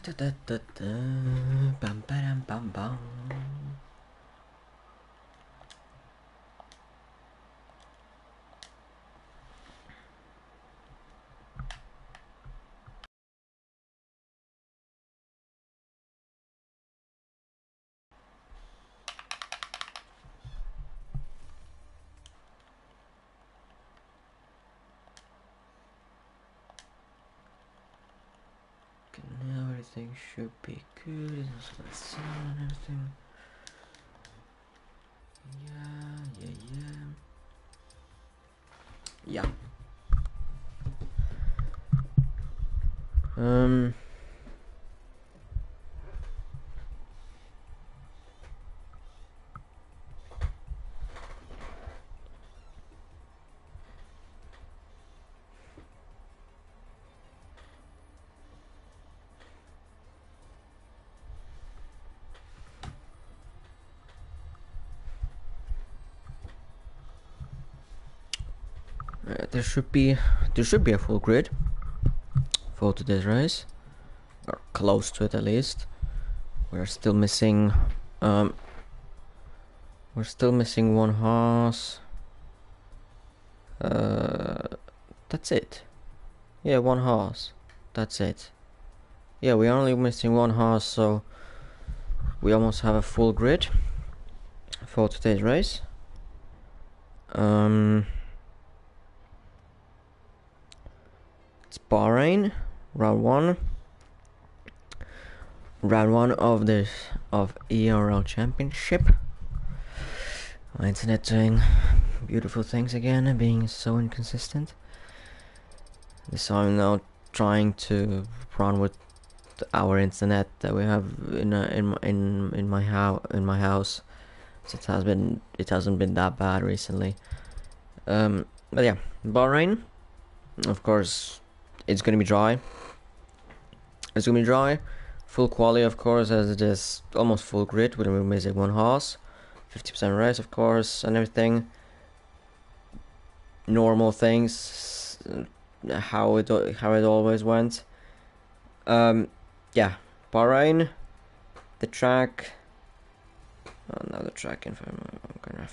Bam, bam, bam, bam. Now everything should be good. Let's see everything. Yeah. There should be a full grid for today's race, or close to it at least. We're still missing one horse. That's it. Yeah, one horse. That's it. Yeah, we're only missing one horse, so we almost have a full grid for today's race. It's Bahrain, round one of EERL Championship. My internet doing beautiful things again and being so inconsistent. So I'm now trying to run with our internet that we have in my house. So it hasn't been that bad recently. But yeah, Bahrain, of course, it's gonna be dry. Full quality, of course, as it is almost full grid. We're missing one horse, 50% race, of course, and everything. Normal things, how it always went. Yeah, Bahrain, the track. Oh, now the track info. I'm gonna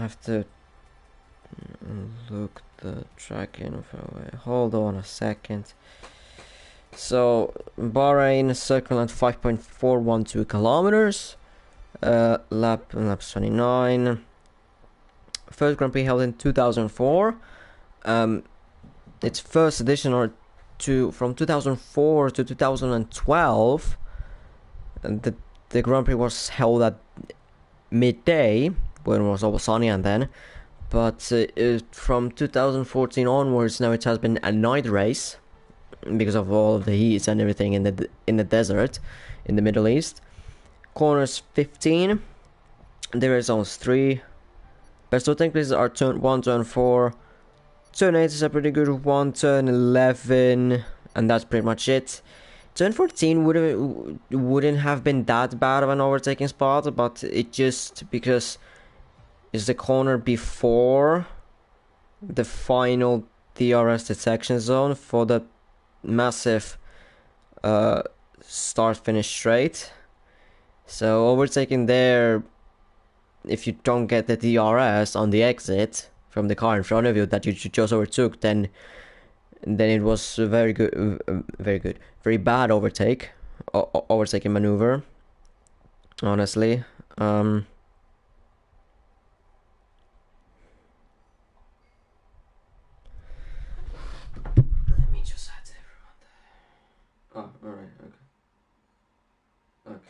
have to look the track info. Hold on a second. So Bahrain circle at 5.412 kilometers. Lap 29. First Grand Prix held in 2004. Its first edition from 2004 to 2012. The Grand Prix was held at midday when it was always sunny, and then. But from 2014 onwards, now it has been a night race because of all of the heat and everything in the desert in the Middle East. Corners 15. There is zones 3. Best of techniques are turn 1, turn 4. Turn 8 is a pretty good one. Turn 11, and that's pretty much it. Turn 14 wouldn't have been that bad of an overtaking spot, but it just because is the corner before the final DRS detection zone for the massive start-finish straight. So overtaking there, if you don't get the DRS on the exit from the car in front of you that you just overtook, then it was a very bad overtaking maneuver, honestly. Oh, alright, okay.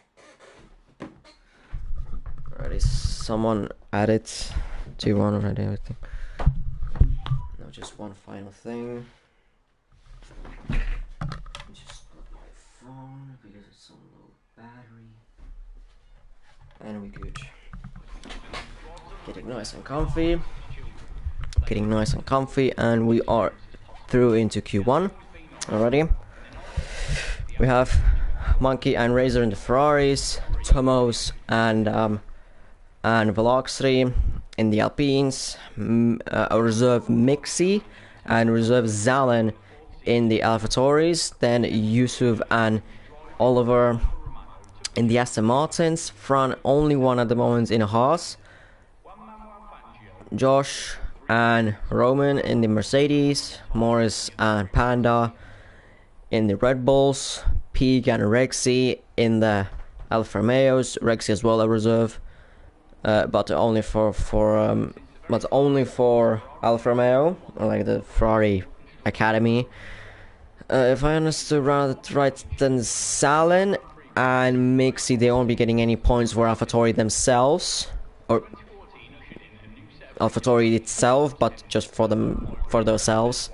Alright, is someone added to one already, I think. Now just one final thing. Just put my phone because it's on low battery. And we good. Getting nice and comfy, and we are through into Q1 already. We have Monkey and Razor in the Ferraris, Tomos and Velox3 in the Alpines, a reserve Mixie and reserve Zalen in the AlphaTauris, then Yusuf and Oliver in the Aston Martins, Fran only one at the moment in a Haas, Josh and Roman in the Mercedes, Morris and Panda in the Red Bulls, Peak and Rexy in the Alfa Romeos, Rexy as well a reserve, but only for Alfa Romeo, like the Ferrari Academy. If I understood right, then Salen and Mixi, they won't be getting any points for AlphaTauri themselves, or AlphaTauri itself, but just for themselves,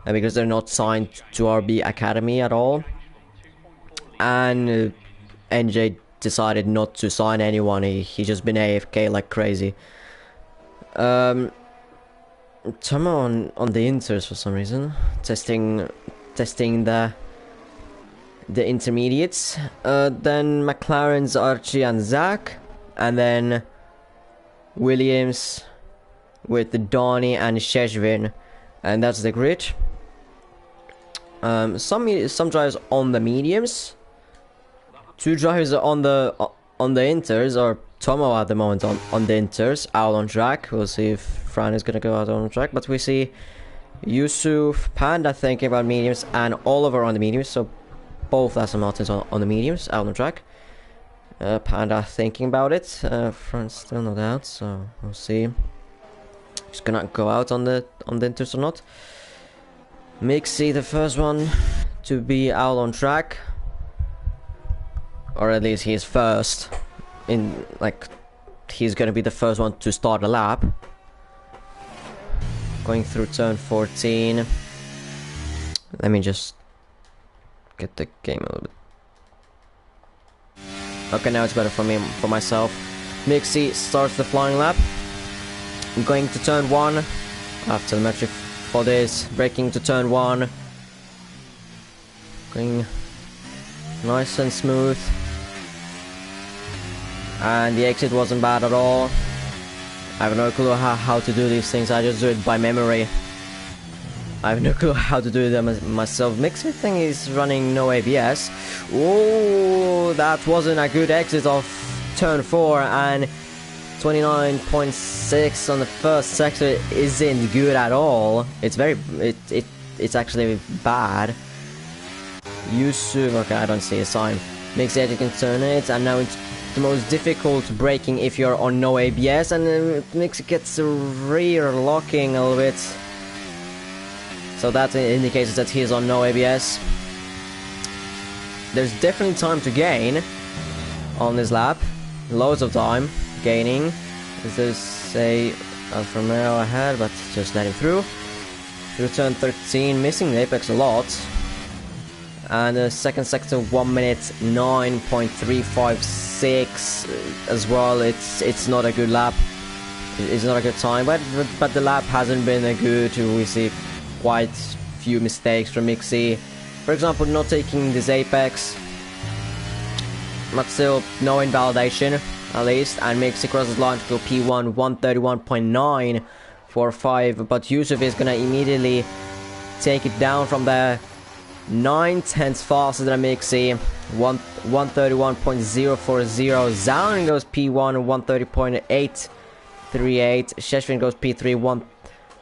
because they're not signed to RB Academy at all. And NJ decided not to sign anyone. He just been AFK like crazy. Tomo on the inters for some reason, testing the intermediates. Then McLaren's Archie and Zach, and then Williams with Donny and Sheshvin, and that's the grid. Some drivers on the mediums, 2 drivers on the inters, or Tomo at the moment on the inters, out on track. We'll see if Fran is gonna go out on track, but we see Yusuf, Panda thinking about mediums, and Oliver on the mediums, so both Aston Martins on the mediums, out on track. Panda thinking about it, Fran's still not out, so we'll see. He's gonna go out on the inters or not. Mixi, the first one to be out on track, or at least he's first in, like, he's gonna be the first one to start a lap. Going through turn 14. Let me just get the game a little bit. Okay, now it's better for me, for myself. Mixi starts the flying lap. I'm going to turn 1. After the metric for this, braking to turn 1. Going nice and smooth. And the exit wasn't bad at all. I have no clue how to do these things. I just do it by memory. I have no clue how to do them myself. Mixi thing is running no ABS. Oh, that wasn't a good exit of turn 4, and 29.6 on the first sector isn't good at all. It's it's actually bad. Yusuf, okay, I don't see a sign. Mixi, you can turn it, and now it's the most difficult braking if you're on no ABS, and Mixi gets rear locking a little bit. So that indicates that he's on no ABS. There's definitely time to gain on this lap. Loads of time gaining. There's a Alfa Romeo ahead, but just let him through. Through turn 13, missing the apex a lot. And the second sector 1 minute 9.356 as well. It's not a good lap. It's not a good time, but the lap hasn't been a good. We see quite few mistakes from Mixi. For example, not taking this apex, but still no invalidation at least. And Mixi crosses line to go P1 131.945, but Yusuf is gonna immediately take it down from there. 9/10 faster than Mixi. 131.040. Zalin goes P1 130.838. Sheshvin goes P3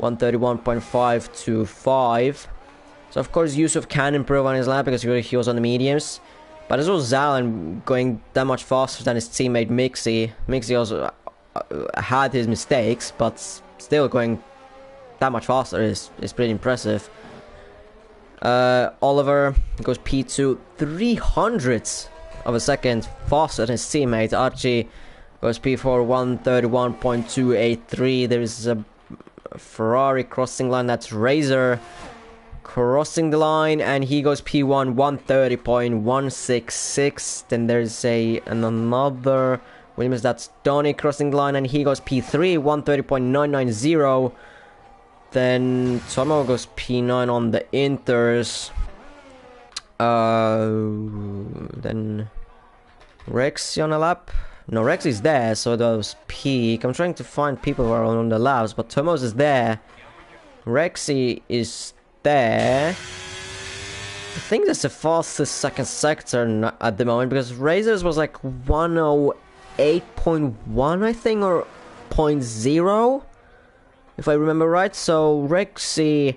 131.525. So of course Yusuf can improve on his lap because he was on the mediums, but as well Zalin going that much faster than his teammate Mixi. Mixi also had his mistakes, but still going that much faster is pretty impressive. Oliver goes P2 300ths of a second faster than his teammate. Archie goes P4 131.283. There is a Ferrari crossing line, that's Razor crossing the line, and he goes P1 130.166. Then there's another Williams, that's Donny crossing the line, and he goes P3 130.990. Then Tomo goes P9 on the inters. Then Rexy on a lap. No, Rexy's there, so that was Peak. I'm trying to find people who are on the laps, but Tomo's is there. Rexy is there. think that's the fastest second sector at the moment, because Razors was like 108.1, I think, or 0.0, if I remember right. So Rexy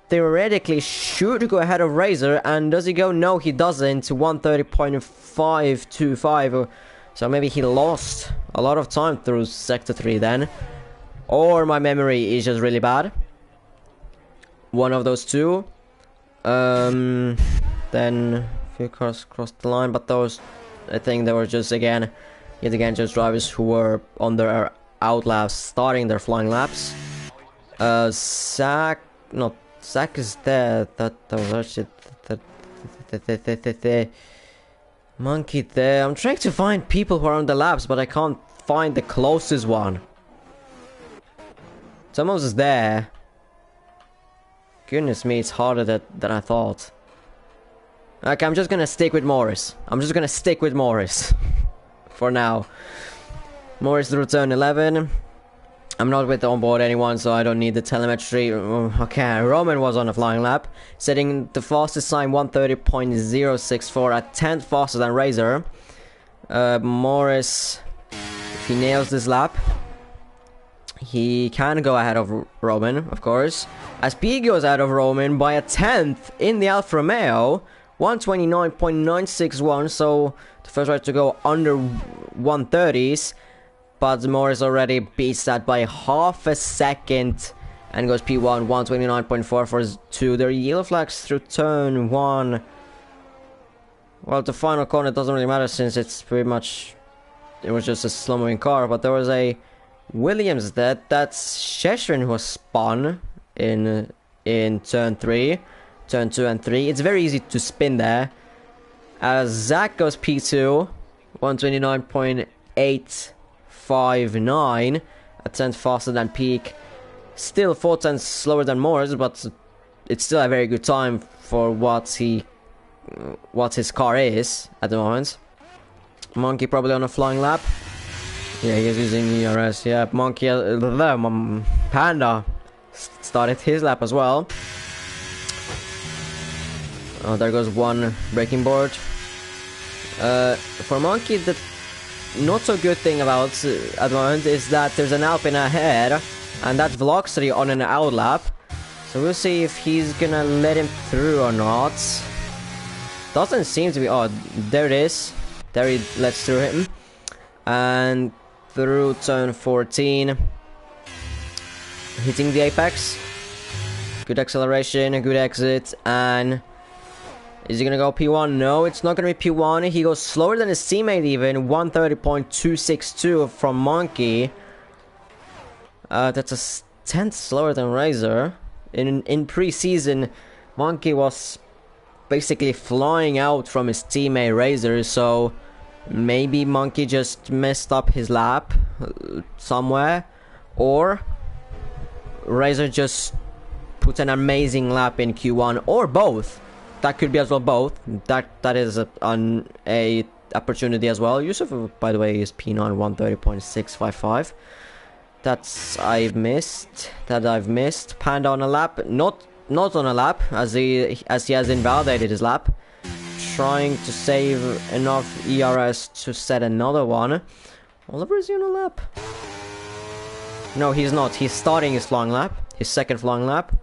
theoretically should go ahead of Razor, and does he go? No, he doesn't. 130.525. So maybe he lost a lot of time through Sector 3 then. Or my memory is just really bad. One of those two. Then a few cars crossed the line, but those, I think they were just yet again just drivers who were on their out laps, starting their flying laps. Zach is there. That was actually the Monkey there. I'm trying to find people who are on the laps, but I can't find the closest one. Someone's is there. Goodness me, it's harder than I thought. Okay, I'm just gonna stick with Morris. For now. Morris through turn 11. I'm not with onboard anyone, so I don't need the telemetry. Okay, Roman was on a flying lap, setting the fastest time 130.064 at 10th faster than Razor. Morris, if he nails this lap, he can go ahead of Roman, of course. As P goes out of Roman by a 10th in the Alfa Romeo, 129.961, so the first rider to go under 130s. But Morris already beats that by half a second and goes P1, 129.442. There are yellow flags through turn 1. Well, the final corner doesn't really matter since it's pretty much... It was just a slow-moving car, but there was a Williams that's Cheshire who was spun in turn 3. Turn 2 and 3. It's very easy to spin there. As Zach goes P2, 129.859, a tenth faster than Peak. Still 4 tenths slower than Morris, but it's still a very good time for what his car is at the moment. Monkey probably on a flying lap. Yeah, he's using ERS. Yeah, Monkey, Panda started his lap as well. Oh, there goes one braking board. For Monkey, the not so good thing about at the moment is that there's an Alpine ahead, and that Velocity on an out lap. So we'll see if he's gonna let him through or not. Doesn't seem to be. Oh, there it is. There he lets through him, and through turn 14, hitting the apex. Good acceleration, a good exit, and is he gonna go P1? No, it's not gonna be P1. He goes slower than his teammate even, 130.262 from Monkey. That's a tenth slower than Razor. In pre-season, Monkey was basically flying out from his teammate Razor, so maybe Monkey just messed up his lap somewhere, or Razor just put an amazing lap in Q1, or both. That could be as well both. That is a opportunity as well. Yusuf, by the way, is P9 130.655. I've missed. Panda on a lap, not on a lap, as he has invalidated his lap. Trying to save enough ERS to set another one. Oliver, is he on a lap? No, he's not. He's starting his flying lap, his second flying lap.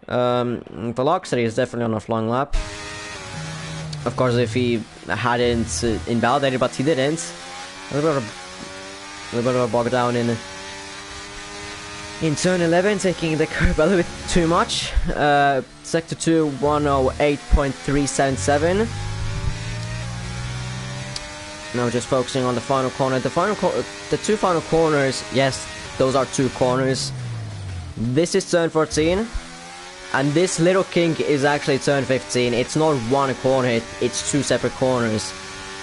Velocity is definitely on a flying lap. Of course, if he hadn't invalidated, but he didn't. A little bit of a bog down in turn 11, taking the curb a little bit too much. Sector 2, 108.377. Now just focusing on the final corner. The two final corners, yes, those are two corners. This is turn 14. And this little kink is actually turn 15. It's not one corner, it's two separate corners.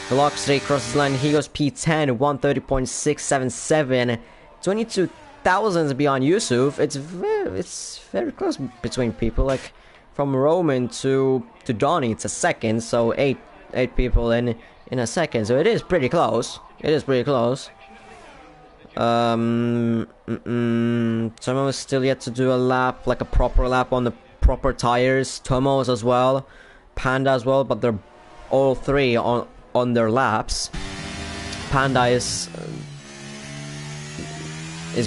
Velocity crosses the line, he goes P10, 130.677. 22 thousandths beyond Yusuf. It's very close between people. Like from Roman to Donny, it's a second, so eight people in a second. So it is pretty close. Someone was still yet to do a lap, like a proper lap on the proper tires. Tomos as well. Panda as well, but they're all three on their laps. Panda is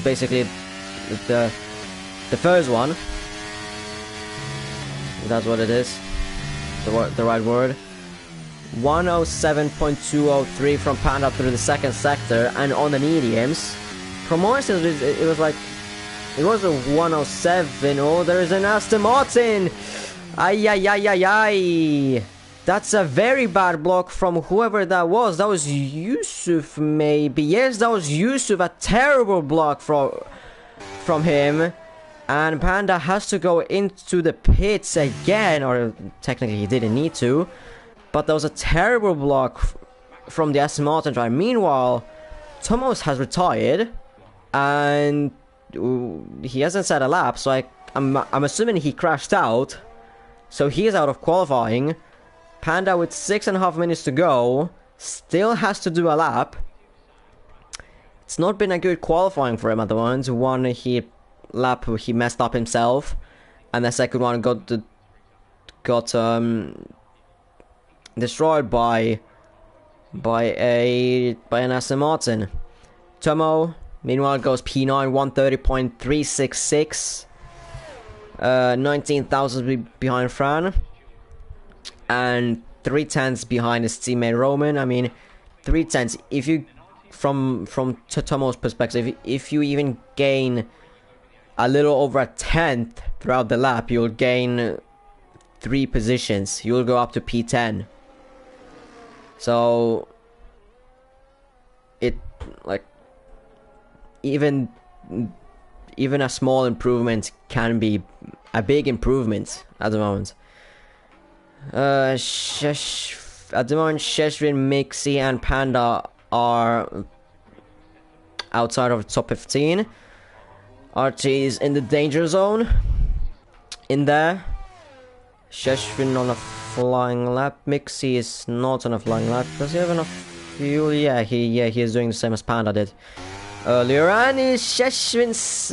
basically the first one. That's what it is. The right word. 107.203 from Panda through the second sector, and on the mediums, from Morrison it was like, it was a 107. Oh, there is an Aston Martin. Ay. That's a very bad block from whoever that was. That was Yusuf, maybe. Yes, that was Yusuf. A terrible block from him. And Panda has to go into the pits again, or technically he didn't need to. But that was a terrible block from the Aston Martin driver. Meanwhile, Thomas has retired, and he hasn't set a lap, so I'm assuming he crashed out. So he is out of qualifying. Panda with 6.5 minutes to go still has to do a lap. It's not been a good qualifying for him at the moment. One lap he messed up himself, and the second one got destroyed by an Aston Martin. Tomo meanwhile goes P9, 130.366, 19 thousandths behind Fran, and 3/10 behind his teammate Roman. I mean, 3/10. If you from Tomo's perspective, if you even gain a little over a tenth throughout the lap, you'll gain 3 positions. You'll go up to P10. So it, like, even a small improvement can be a big improvement at the moment. At the moment, Sheshrin, Mixie, and Panda are outside of the top 15. Archie is in the danger zone. In there. Sheshrin on a flying lap. Mixie is not on a flying lap. Does he have enough fuel? Yeah, he is doing the same as Panda did earlier. And Sheshrin's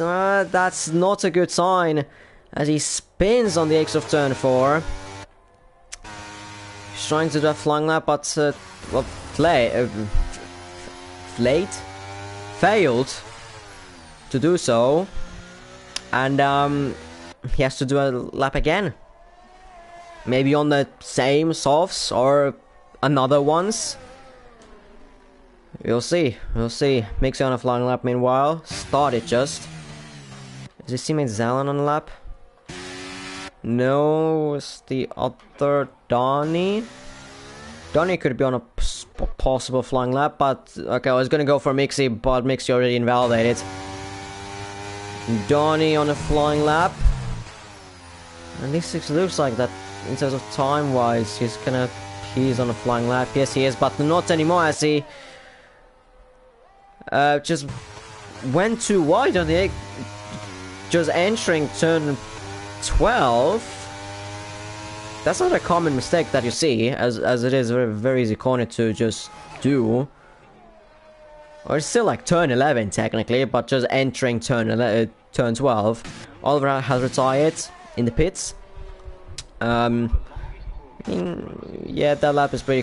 that's not a good sign, as he spins on the exit of turn 4. He's trying to do a flying lap, but failed to do so, and he has to do a lap again. Maybe on the same softs or another ones. We'll see. Mixie on a flying lap meanwhile. Started just. Is his teammate Zalan on the lap? No, it's the other Donnie. Donnie could be on a possible flying lap, but okay, I was gonna go for Mixie, but Mixie already invalidated. Donnie on a flying lap. And this looks like that in terms of time wise, he's on a flying lap. Yes, he is, but not anymore, as he just went too wide on the just entering turn 12. That's not a common mistake that you see, as it is a very, very easy corner to just do. Or it's still like turn 11 technically, but just entering turn 12. Oliver has retired in the pits. Yeah, that lap is pretty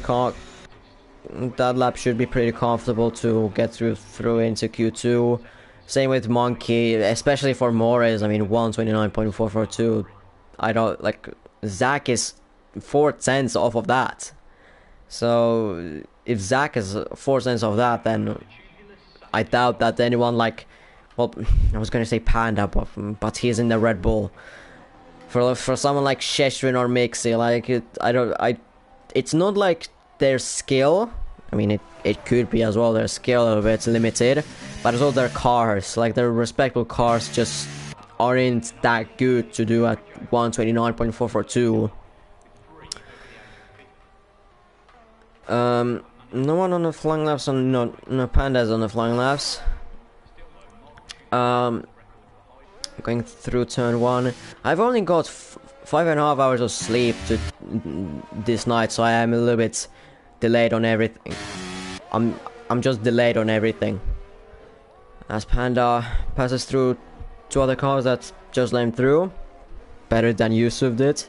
that lap should be pretty comfortable to get through into Q2. Same with Monkey, especially for Mores. I mean, 129.442. I don't like. Zach is 4/10 off of that. So if Zach is 4/10 of that, then I doubt that anyone like, well, I was gonna say Panda, but he's in the Red Bull. For someone like Sheshrin or Mixie, like it's not like their skill. I mean, it could be as well. Their skill a bit limited, but it's all their cars. Like their respectable cars just aren't that good to do at 129.442. No one on the flying laps. No Pandas on the flying laps. Going through turn 1. I've only got 5.5 hours of sleep this night, so I am a little bit delayed on everything. I'm just delayed on everything. As Panda passes through 2 other cars that just let him through, better than Yusuf did.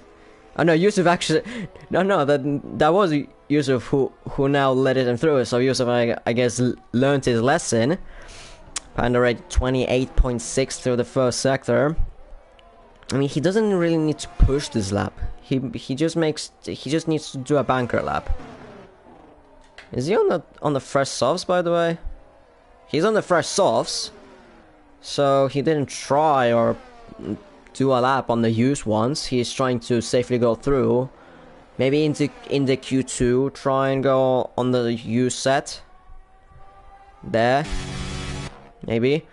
Oh no, Yusuf actually. No, that was Yusuf who now let him through. So Yusuf, I guess, learned his lesson. Panda rate 28.6 through the first sector. I mean, he doesn't really need to push this lap. He just needs to do a banker lap. Is he on the fresh softs, by the way? He's on the fresh softs, so he didn't try or do a lap on the used ones. He's trying to safely go through. Maybe in the Q2, try and go on the used set. There. Maybe.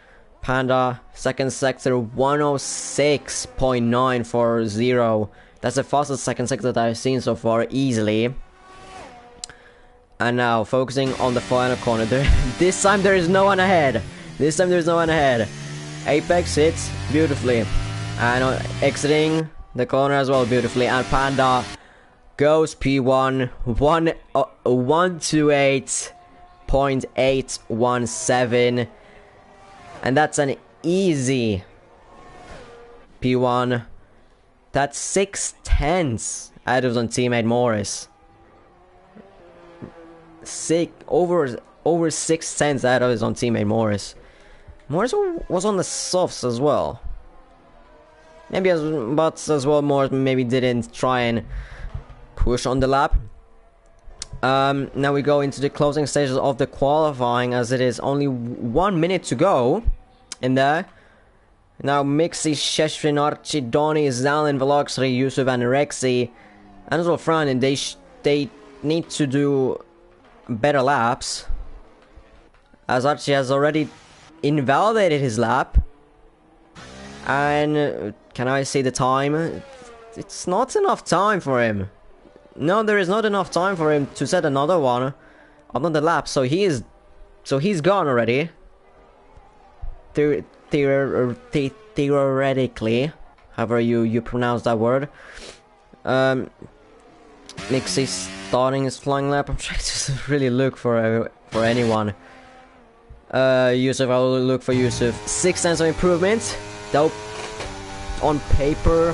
Panda, second sector, 106.940. That's the fastest second sector that I've seen so far, easily. And now, focusing on the final corner. This time there is no one ahead. Apex hits beautifully. And exiting the corner as well beautifully. And Panda goes P1, 128.817. And that's an easy P1. That's 6/10 out of on teammate Morris. Over 6/10 out of his on teammate Morris. Morris was on the softs as well. Maybe but as well Morris maybe didn't try and push on the lap. Now we go into the closing stages of the qualifying, as it is only 1 minute to go in there. Now Mixi, Sheshrin, Archie, Donny, Zalin, Veloxry, Yusuf and Rexy, and as well Fran, and they need to do better laps, as Archie has already invalidated his lap. And can I see the time? It's not enough time for him. No, there is not enough time for him to set another one, another lap. So he's gone already. Theoretically, however you pronounce that word. Mixie starting his flying lap. I'm trying to really look for anyone. Yusuf, I will look for Yusuf. 6 of improvement. Though on paper,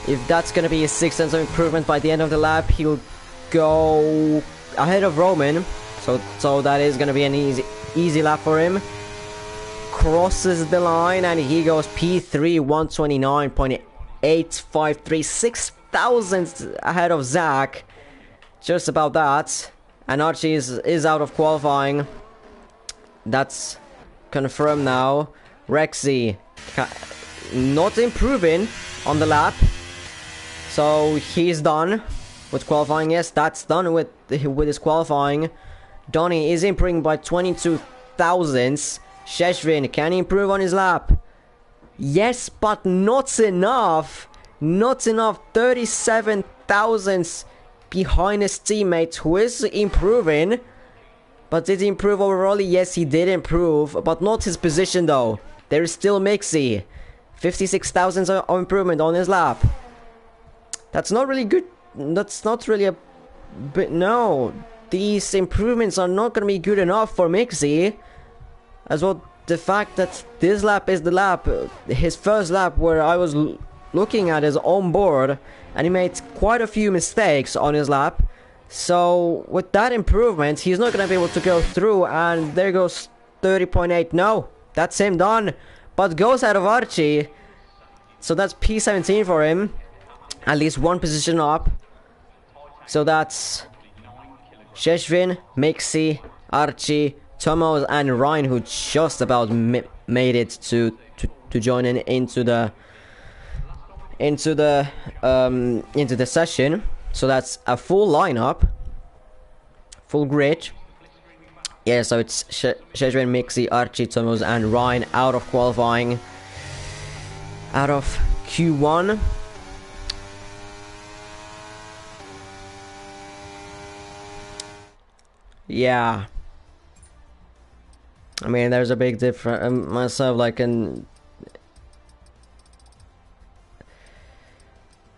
if that's gonna be a 6 of improvement by the end of the lap, he'll go ahead of Roman. So that is gonna be an easy lap for him. Crosses the line and he goes P3, 129.853, 6,000 ahead of Zach. Just about that. And Archie is out of qualifying. That's confirmed now. Rexy not improving on the lap. So he's done with qualifying. Yes, that's done with his qualifying. Donny is improving by 22 thousandths. Sheshvin, can he improve on his lap? Yes, but not enough. Not enough. 37 thousandths behind his teammate, who is improving. But did he improve overall? Yes, he did improve, but not his position though. There is still Mixie. 56 thousandths of improvement on his lap. That's not really good. That's not really a bit. No, these improvements are not going to be good enough for Mixie. As well, the fact that this lap is the lap, his first lap, where I was looking at his on board, and he made quite a few mistakes on his lap. So with that improvement, he's not going to be able to go through, and there goes 30.8. No, that's him done, but goes out of Archie. So that's P17 for him, at least one position up. So that's Sheshvin, Mixie, Archie, Tomos and Ryan, who just about made it to join into the session. So that's a full lineup, full grid. Yeah, so it's Sheshvin, Mixie, Archie, Tomos and Ryan out of qualifying, out of Q1. Yeah, I mean, there's a big difference. Myself, like in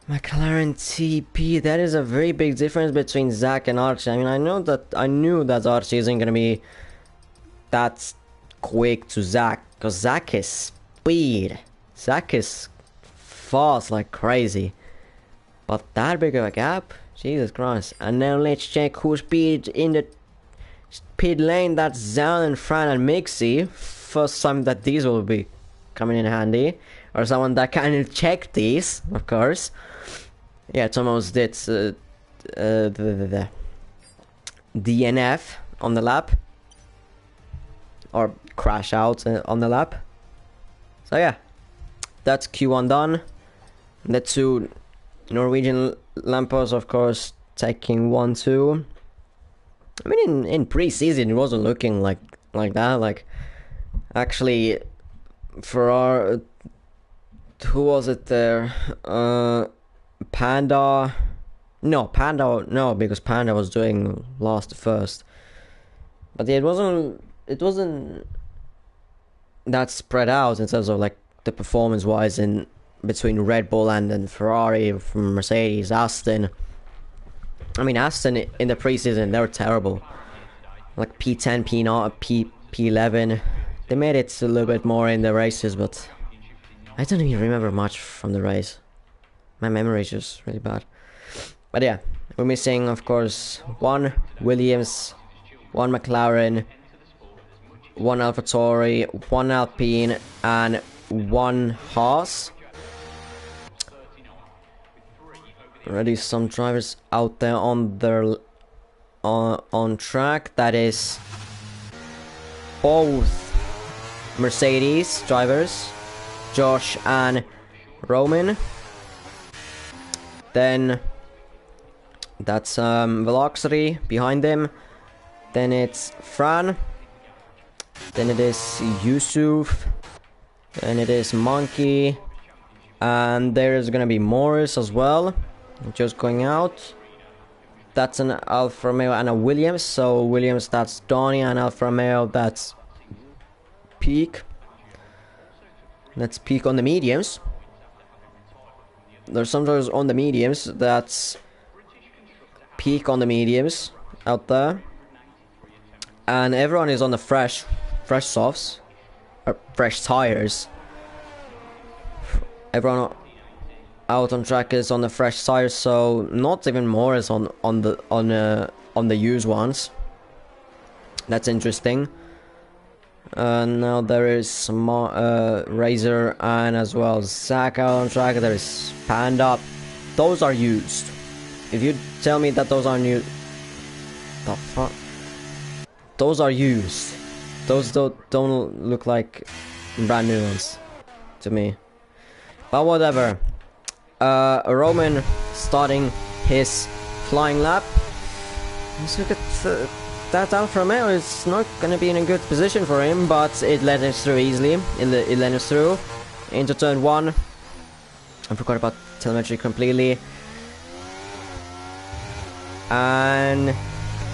McLaren TP, that is a very big difference between Zach and Archie. I mean, I knew that Archie isn't gonna be that quick to Zach, because Zach is speed. Zach is fast like crazy. But that big of a gap? Jesus Christ. And now let's check who's speed in the pit lane. That's Zan and Fran and Mixie. First time that these will be coming in handy. Or someone that can check these, of course. Yeah, Tomos did the DNF on the lap. Or crash out on the lap. So yeah, that's Q1 done. The two Norwegian Lampos, of course, taking 1-2. I mean, in pre-season, it wasn't looking like that. Like, actually, for our... Who was it there? Panda... No, because Panda was doing last first. But yeah, it wasn't that spread out in terms of, like, the performance-wise in between Red Bull and Ferrari, from Mercedes, Aston. I mean, Aston in the preseason, they were terrible. Like P10, P9, P11. They made it a little bit more in the races, but I don't even remember much from the race. My memory is just really bad. But yeah, we're missing, of course, one Williams, one McLaren, one AlphaTauri, one Alpine, and one Haas. Already some drivers out there on their on track. That is both Mercedes drivers, Josh and Roman. Then that's Velocity behind them. Then it's Fran. Then it is Yusuf. Then it is Monkey. And there's gonna be Morris as well, just going out. That's an Alfa Romeo and a Williams. So Williams, that's Donny, and Alfa Romeo, that's Peak. Let's Peak on the mediums. There's some drivers on the mediums. That's Peak on the mediums out there. And everyone is on the fresh softs. Or fresh tires. Everyone out on track is on the fresh tires, so not even more is on the used ones. That's interesting. Now there is Razor and as well Zach out on track. There is Panda. Those are used. If you tell me that those are new, the fuck? Those are used. Those don't look like brand new ones to me. But whatever. Roman starting his flying lap. Let's look at that Alfa Romeo. It's not going to be in a good position for him, but it led us through easily. It led us through into turn 1. I forgot about telemetry completely. And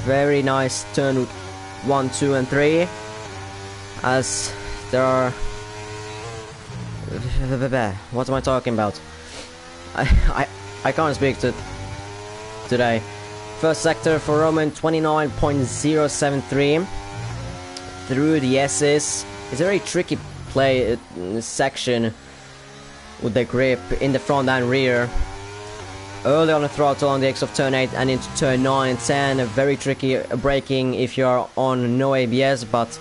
very nice turn 1, 2, and 3. As there are... What am I talking about? I can't speak today. First sector for Roman, 29.073 through the S's. It's a very tricky play section with the grip in the front and rear. Early on the throttle on the X of turn 8 and into turn 9 and 10. A very tricky braking if you are on no ABS, but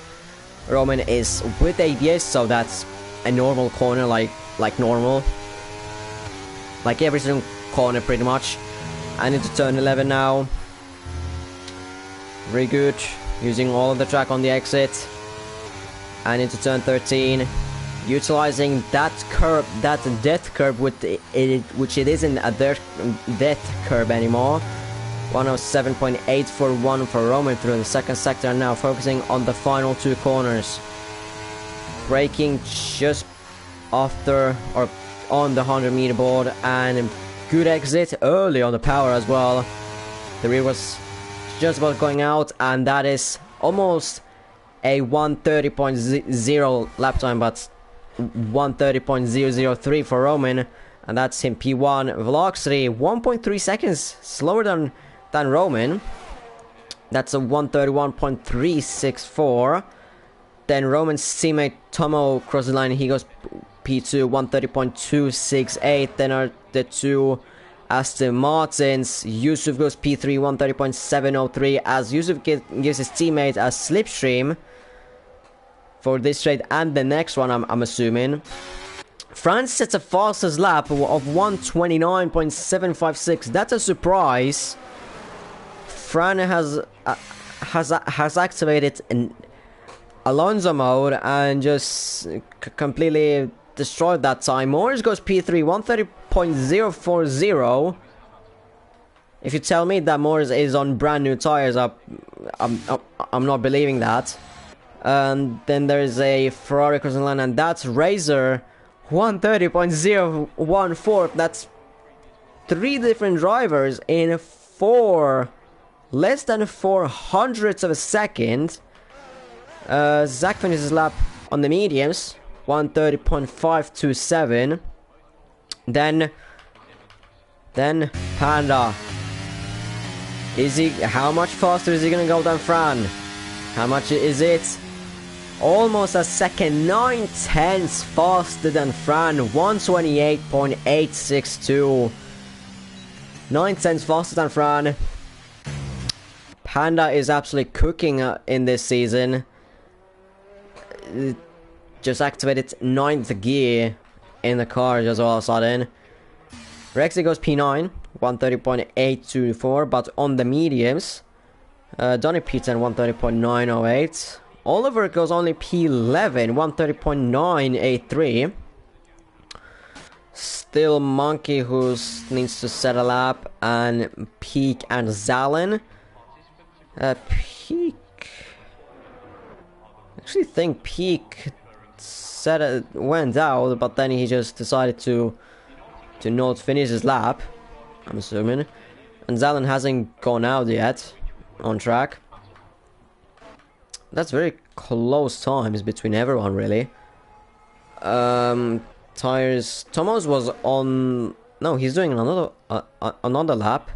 Roman is with ABS, so that's a normal corner, like normal. Like every single corner pretty much. And into turn 11 now. Very good. Using all of the track on the exit. And into turn 13. Utilizing that curve, that death curve, with which it isn't a death curve anymore. 107.841 for Roman through the second sector, and now focusing on the final 2 corners. Braking just after or on the 100-meter board, and good exit early on the power as well. The rear was just about going out, and that is almost a 1:30.0 lap time, but 1:30.003 for Roman, and that's him P1. Velocity 1.3 seconds slower than Roman. That's a 1:31.364. Then Roman's teammate Tomo crosses the line. He goes P2, 1:30.268. Then are the two Aston Martins. Yusuf goes P3, 130.703, as Yusuf gives his teammate a slipstream for this straight and the next one, I'm assuming. France sets a fastest lap of 129.756. That's a surprise. Fran has activated an Alonso mode and just completely destroyed that time. Morris goes P3, 130.040. If you tell me that Morris is on brand new tires, I'm not believing that. And then there's a Ferrari crossing line, and that's Razor, 130.014. That's 3 different drivers in less than 400ths of a second. Zach finishes his lap on the mediums, 130.527. Then Panda. How much faster is he gonna go than Fran? How much is it? Almost a second, 9/10 faster than Fran, 128.862. 9/10 faster than Fran. Panda is absolutely cooking in this season. Just activated 9th gear in the car just all of a sudden. Rexy goes P9, 130.824, but on the mediums. Donny P10, 130.908. Oliver goes only P11, 130.983. Still Monkey, who needs to set a lap, and Peak and Zalen. Peak. I actually think Peak went out, but then he just decided to not finish his lap, I'm assuming. And Zalen hasn't gone out yet on track. That's very close times between everyone, really. Tires. Thomas was on. No, he's doing another lap.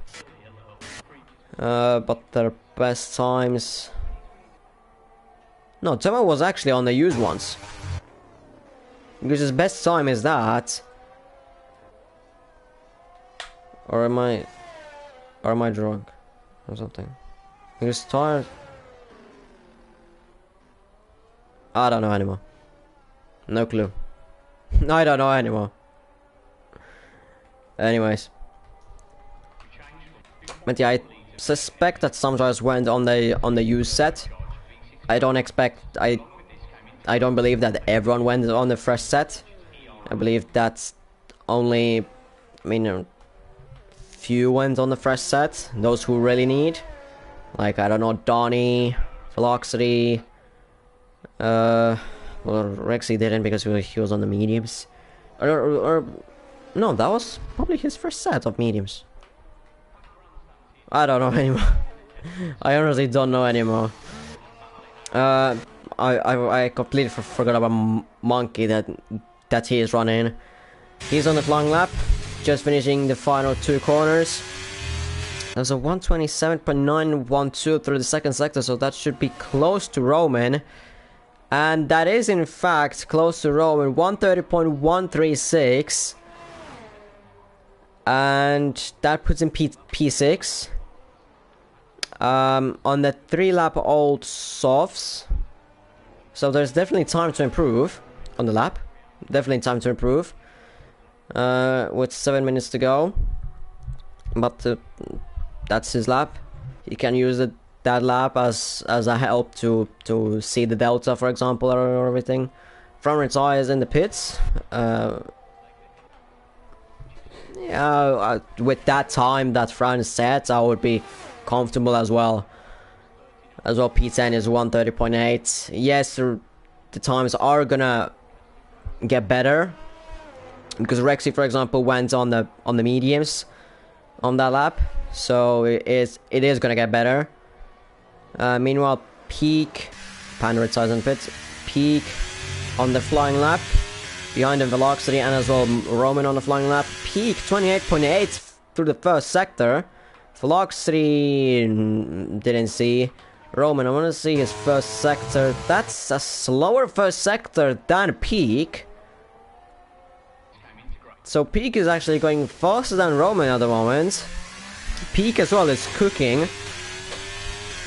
But their best times. No, Thomas was actually on the used ones. Because his best time is that. Or am I drunk or something? Because tires. I don't know anymore. No clue. I don't know anymore. Anyways. But yeah, I suspect that some drivers went on the used set. I don't believe that everyone went on the fresh set. I believe that's only, few went on the fresh set. Those who really need. Like, I don't know, Donnie, Velocity. Well, Rexy didn't because he was on the mediums. Or no, that was probably his first set of mediums. I don't know anymore. I honestly don't know anymore. I completely forgot about Monkey that he is running. He's on the flying lap, just finishing the final 2 corners. There's a 127.912 through the second sector, so that should be close to Roman. And that is in fact close to Roman, 130.136. And that puts him P6. On the 3-lap old softs. So there's definitely time to improve on the lap. Definitely time to improve. With 7 minutes to go. But that's his lap. He can use that lap as a help to see the delta, for example, or everything. Front tires in the pits. Yeah, with that time that France set, I would be comfortable as well. P10 is 130.8. Yes, the times are gonna get better because Rexy, for example, went on the mediums on that lap, so it is gonna get better. Meanwhile, Peak, Panda tires and pits. Peak on the flying lap, behind him Velocity and as well Roman on the flying lap. Peak 28.8 through the first sector. Velocity didn't see. Roman, I want to see his first sector. That's a slower first sector than Peak. So Peak is actually going faster than Roman at the moment. Peak as well is cooking.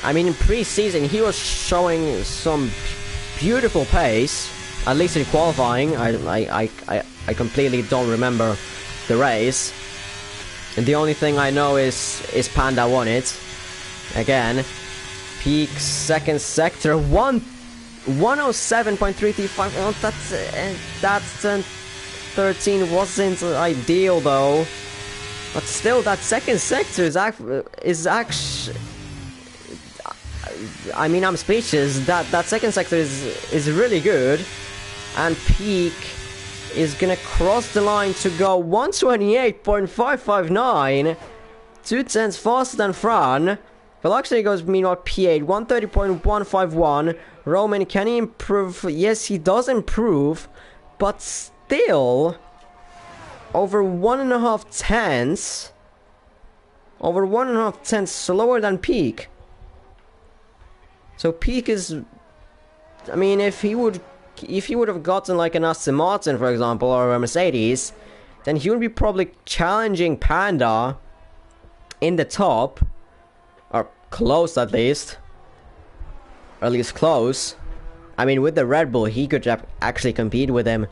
I mean, in pre-season he was showing some beautiful pace, at least in qualifying. I completely don't remember the race. And the only thing I know is Panda won it. Again, Peak second sector 107.335. Well, that's 13 wasn't ideal though, but still that second sector is actually. I mean, I'm speechless. That second sector is really good, and Peak is gonna cross the line to go 128.559, 2/10 faster than Fran. But actually goes meanwhile P8 130.151. Roman, can he improve? Yes, he does improve, but still over 1.5 tenths. Over 1.5 tenths slower than Peak. So Peak is, I mean, if he would have gotten like an Aston Martin, for example, or a Mercedes, then he would be probably challenging Panda in the top, or close at least, or at least close. I mean, with the Red Bull, he could actually compete with him.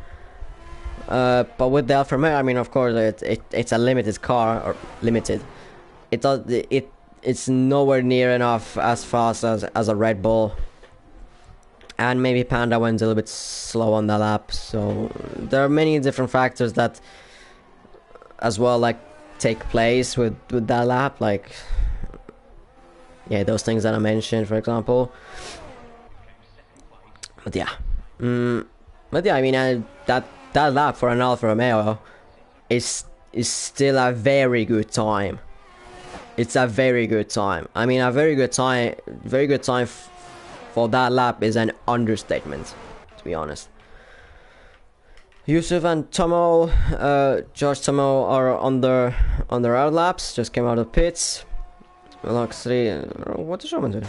But with the Alfa Romeo, I mean, of course, it's a limited car, or limited. It's nowhere near enough as fast as a Red Bull. And maybe Panda went a little bit slow on the lap. So there are many different factors that as well like take place with that lap. Like, yeah, those things that I mentioned, for example. But yeah. I mean, that lap for an Alfa Romeo is still a very good time. It's a very good time. I mean, a very good time for that lap is an understatement, to be honest. Yusuf and Tomo, George Tomo are on their out laps. Just came out of pits. Luxury, what is Roman doing?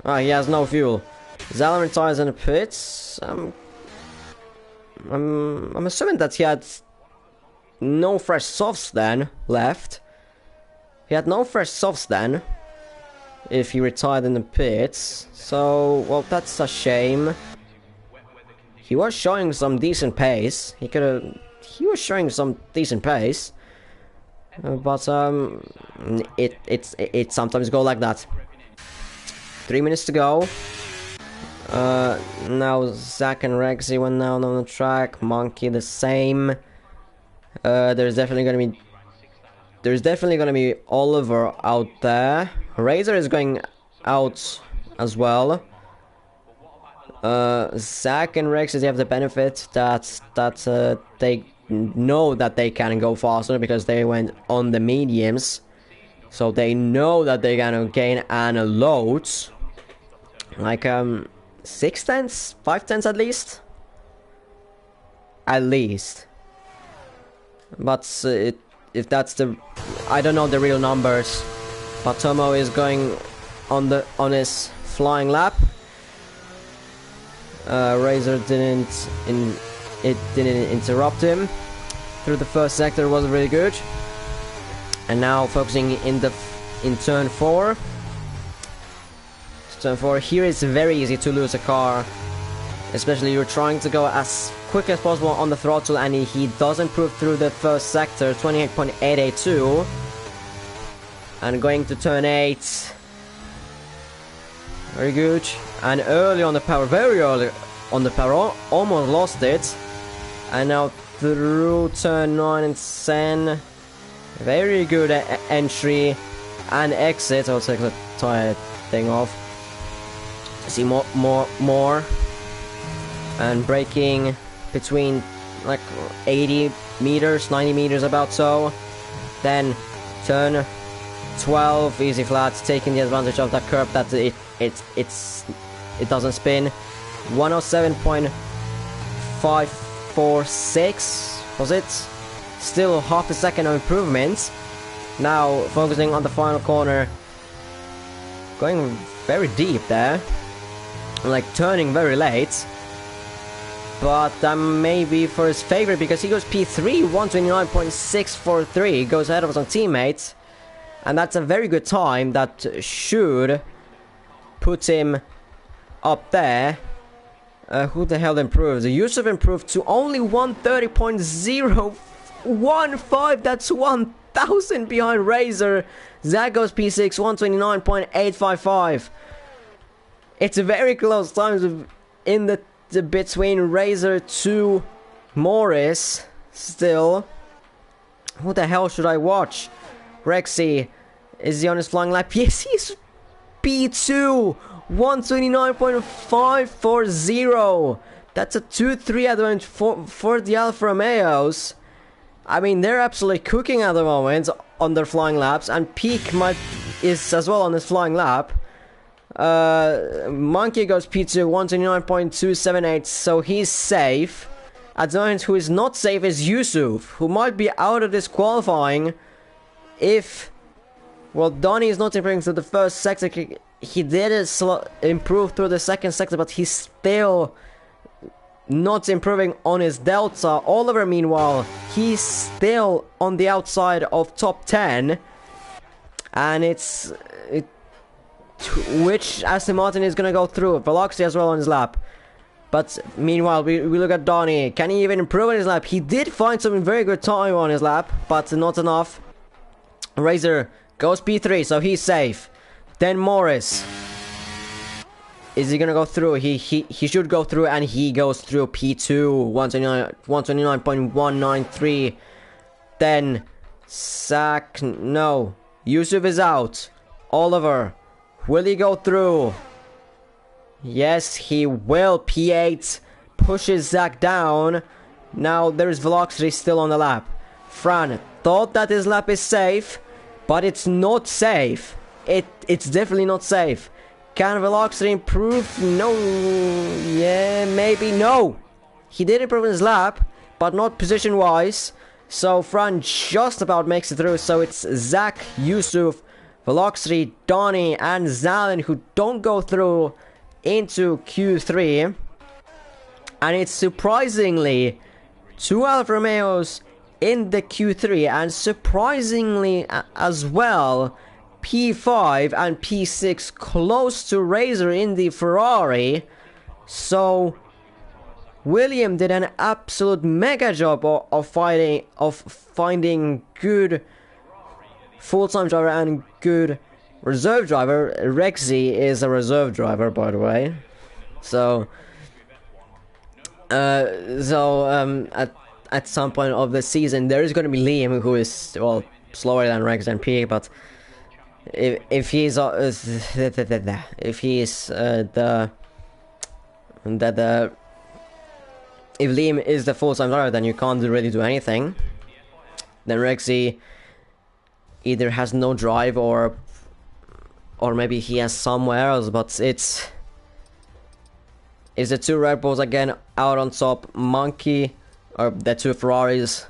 Ah, he has no fuel. Zalman retires in the pits. I'm assuming that he had no fresh softs then left. He had no fresh softs then, if he retired in the pits. So, well, that's a shame. He was showing some decent pace. He was showing some decent pace. But it sometimes go like that. 3 minutes to go. Now Zach and Rexy went down on the track. Monkey the same. There's definitely gonna be Oliver out there. Razor is going out as well. Zach and Rex, they have the benefit that they know that they can go faster because they went on the mediums, so they know that they're gonna gain an loads, like 6 tenths, 5 tenths at least. But if that's the, I don't know the real numbers. But Tomo is going on his flying lap. Razor didn't interrupt him through the first sector. Was really good. And now focusing in turn 4. Turn 4 here is very easy to lose a car, especially you're trying to go as quick as possible on the throttle, and he does improve through the first sector, 28.882. And going to turn 8. Very good. And early on the power, very early on the power, almost lost it. And now through turn 9 and 10. Very good entry and exit. I'll take the tire thing off. See more. And braking between like 80 meters, 90 meters about so. Then turn 12, easy flats, taking the advantage of that curve that it doesn't spin. 107.546 was it? Still half a second of improvement. Now focusing on the final corner, going very deep there, like turning very late. but that may be for his favor because he goes P3, 129.643, goes ahead of his own teammates, and that's a very good time that should put him up there. Who the hell improved? Yusuf improved to only 130.015. That's 1,000 behind Razor. Zach goes P6, 129.855. It's a very close times in the between Razor to Morris. Still, who the hell should I watch? Rexy, is he on his flying lap? Yes, he's P2. 129.540. That's a 2-3 at the moment for the Alfa Romeos. I mean, they're absolutely cooking at the moment on their flying laps, and Peak is as well on his flying lap. Monkey goes P2, 129.278, so he's safe. At the moment, who is not safe is Yusuf, who might be out of this qualifying if, well, Donny is not improving through the first sector. He did improve through the second sector, but he's still not improving on his delta. Oliver, meanwhile, he's still on the outside of top 10, and which Aston Martin is going to go through. Velocity as well on his lap. But meanwhile, we look at Donny. Can he even improve on his lap? He did find some very good time on his lap, but not enough. Razor goes P3, so he's safe. Then Morris. Is he gonna go through? He should go through, and he goes through P2, 129.193. Then Zach, no. Yusuf is out. Oliver, will he go through? Yes, he will. P8 pushes Zach down. Now there's Velocity still on the lap. Fran thought that his lap is safe, but it's not safe. It's definitely not safe. Can Velocity improve? No. Yeah, maybe. No. He did improve his lap, but not position-wise. So Fran just about makes it through. So it's Zach, Yusuf, Velocity, Donny, and Zalin who don't go through into Q3. And it's surprisingly two Alfa Romeos in the Q3. And surprisingly as well, P5 and P6 close to Razor in the Ferrari. So William did an absolute mega job of finding good full-time driver and good reserve driver. Rexy is a reserve driver, by the way. So at some point of the season there is going to be Liam, who is, well, slower than Rex and P, but if he's if Liam is the full-time driver, then you can't really do anything. Then Rexy either has no drive or maybe he has somewhere else, but it's the two Red Bulls again out on top. Monkey, or the two Ferraris,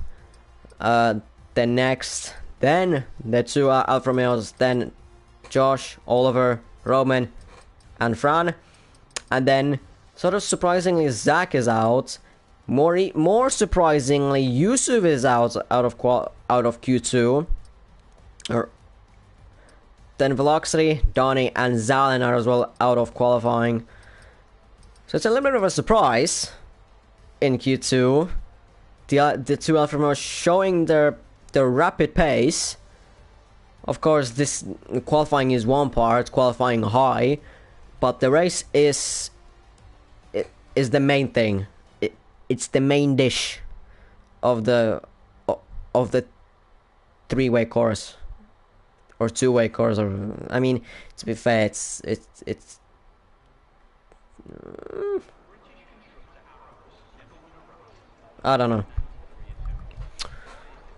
the next. Then the two Alfa Romeos, then Josh, Oliver, Roman, and Fran. And then, sort of surprisingly, Zach is out. More surprisingly, Yusuf is out of Q2. Then Velocity, Donny, and Zalin are as well out of qualifying. So it's a little bit of a surprise in Q2. The two Alfa Romeos showing their rapid pace. Of course, this qualifying is one part, qualifying high, but the race is the main thing. It's the main dish of the three-way course or two-way course. Or, I mean, to be fair, it's I don't know.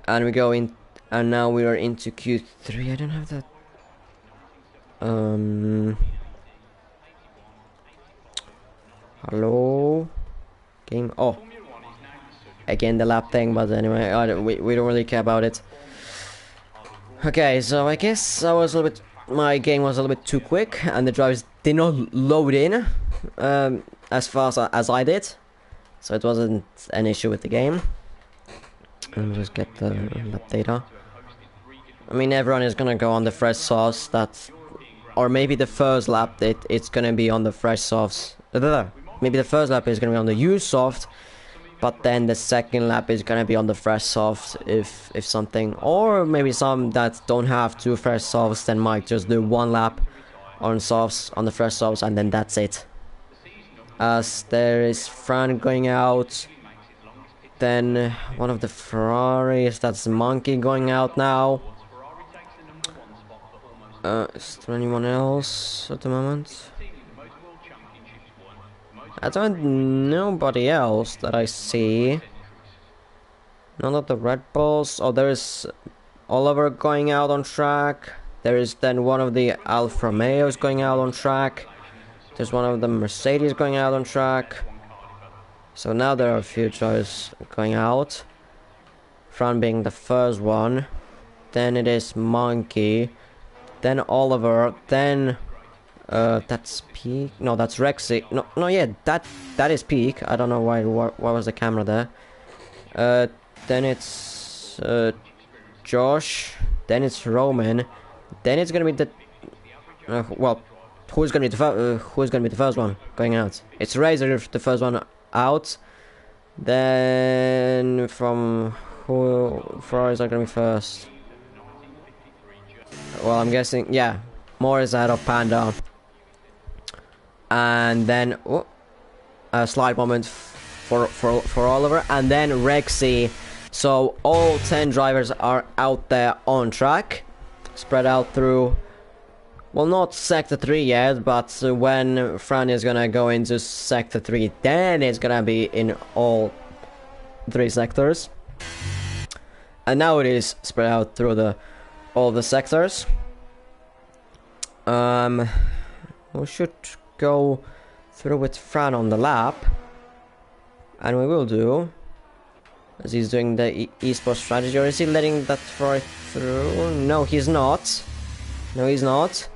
And we go in, and now we are into Q3. I don't have that. Hello, game. Oh, again the lap thing, but anyway, we don't really care about it. Okay, so I guess my game was a little bit too quick, and the drivers did not load in as fast as I did. so it wasn't an issue with the game. Let me just get the lap data. I mean, everyone is gonna go on the fresh softs. Or maybe the first lap it's gonna be on the fresh softs. Maybe the first lap is gonna be on the used soft, but then the second lap is gonna be on the fresh softs if something. Or maybe some that don't have two fresh softs then might just do one lap on softs, on the fresh softs, and then that's it. As there is Fran going out, then one of the Ferraris, that's Monkey, going out now. Is there anyone else at the moment? I don't, nobody else that I see. None of the Red Bulls. Oh, there is Oliver going out on track. There is then one of the Alfa Romeos going out on track. There's one of the Mercedes going out on track. So now there are a few drivers going out. Fran being the first one. Then it is Monkey. Then Oliver. Then that's Peak. No, that's Rexy. No, yeah, that is Peak. I don't know why was the camera there. Then it's Josh. Then it's Roman. Then it's gonna be the well, who's gonna be the first one going out? It's Razor, the first one out. Then from who Ferraris are gonna be first? Well, I'm guessing, yeah, Moore is ahead of Panda. And then a slight moment for Oliver, and then Rexy. So all 10 drivers are out there on track, spread out through, well, not sector 3 yet, but when Fran is gonna go into sector 3, then it's gonna be in all 3 sectors. And now it is spread out through all the sectors. We should go through with Fran on the lap, and we will do, as he's doing the esports strategy. Or is he letting that fly through? No, he's not. No, he's not.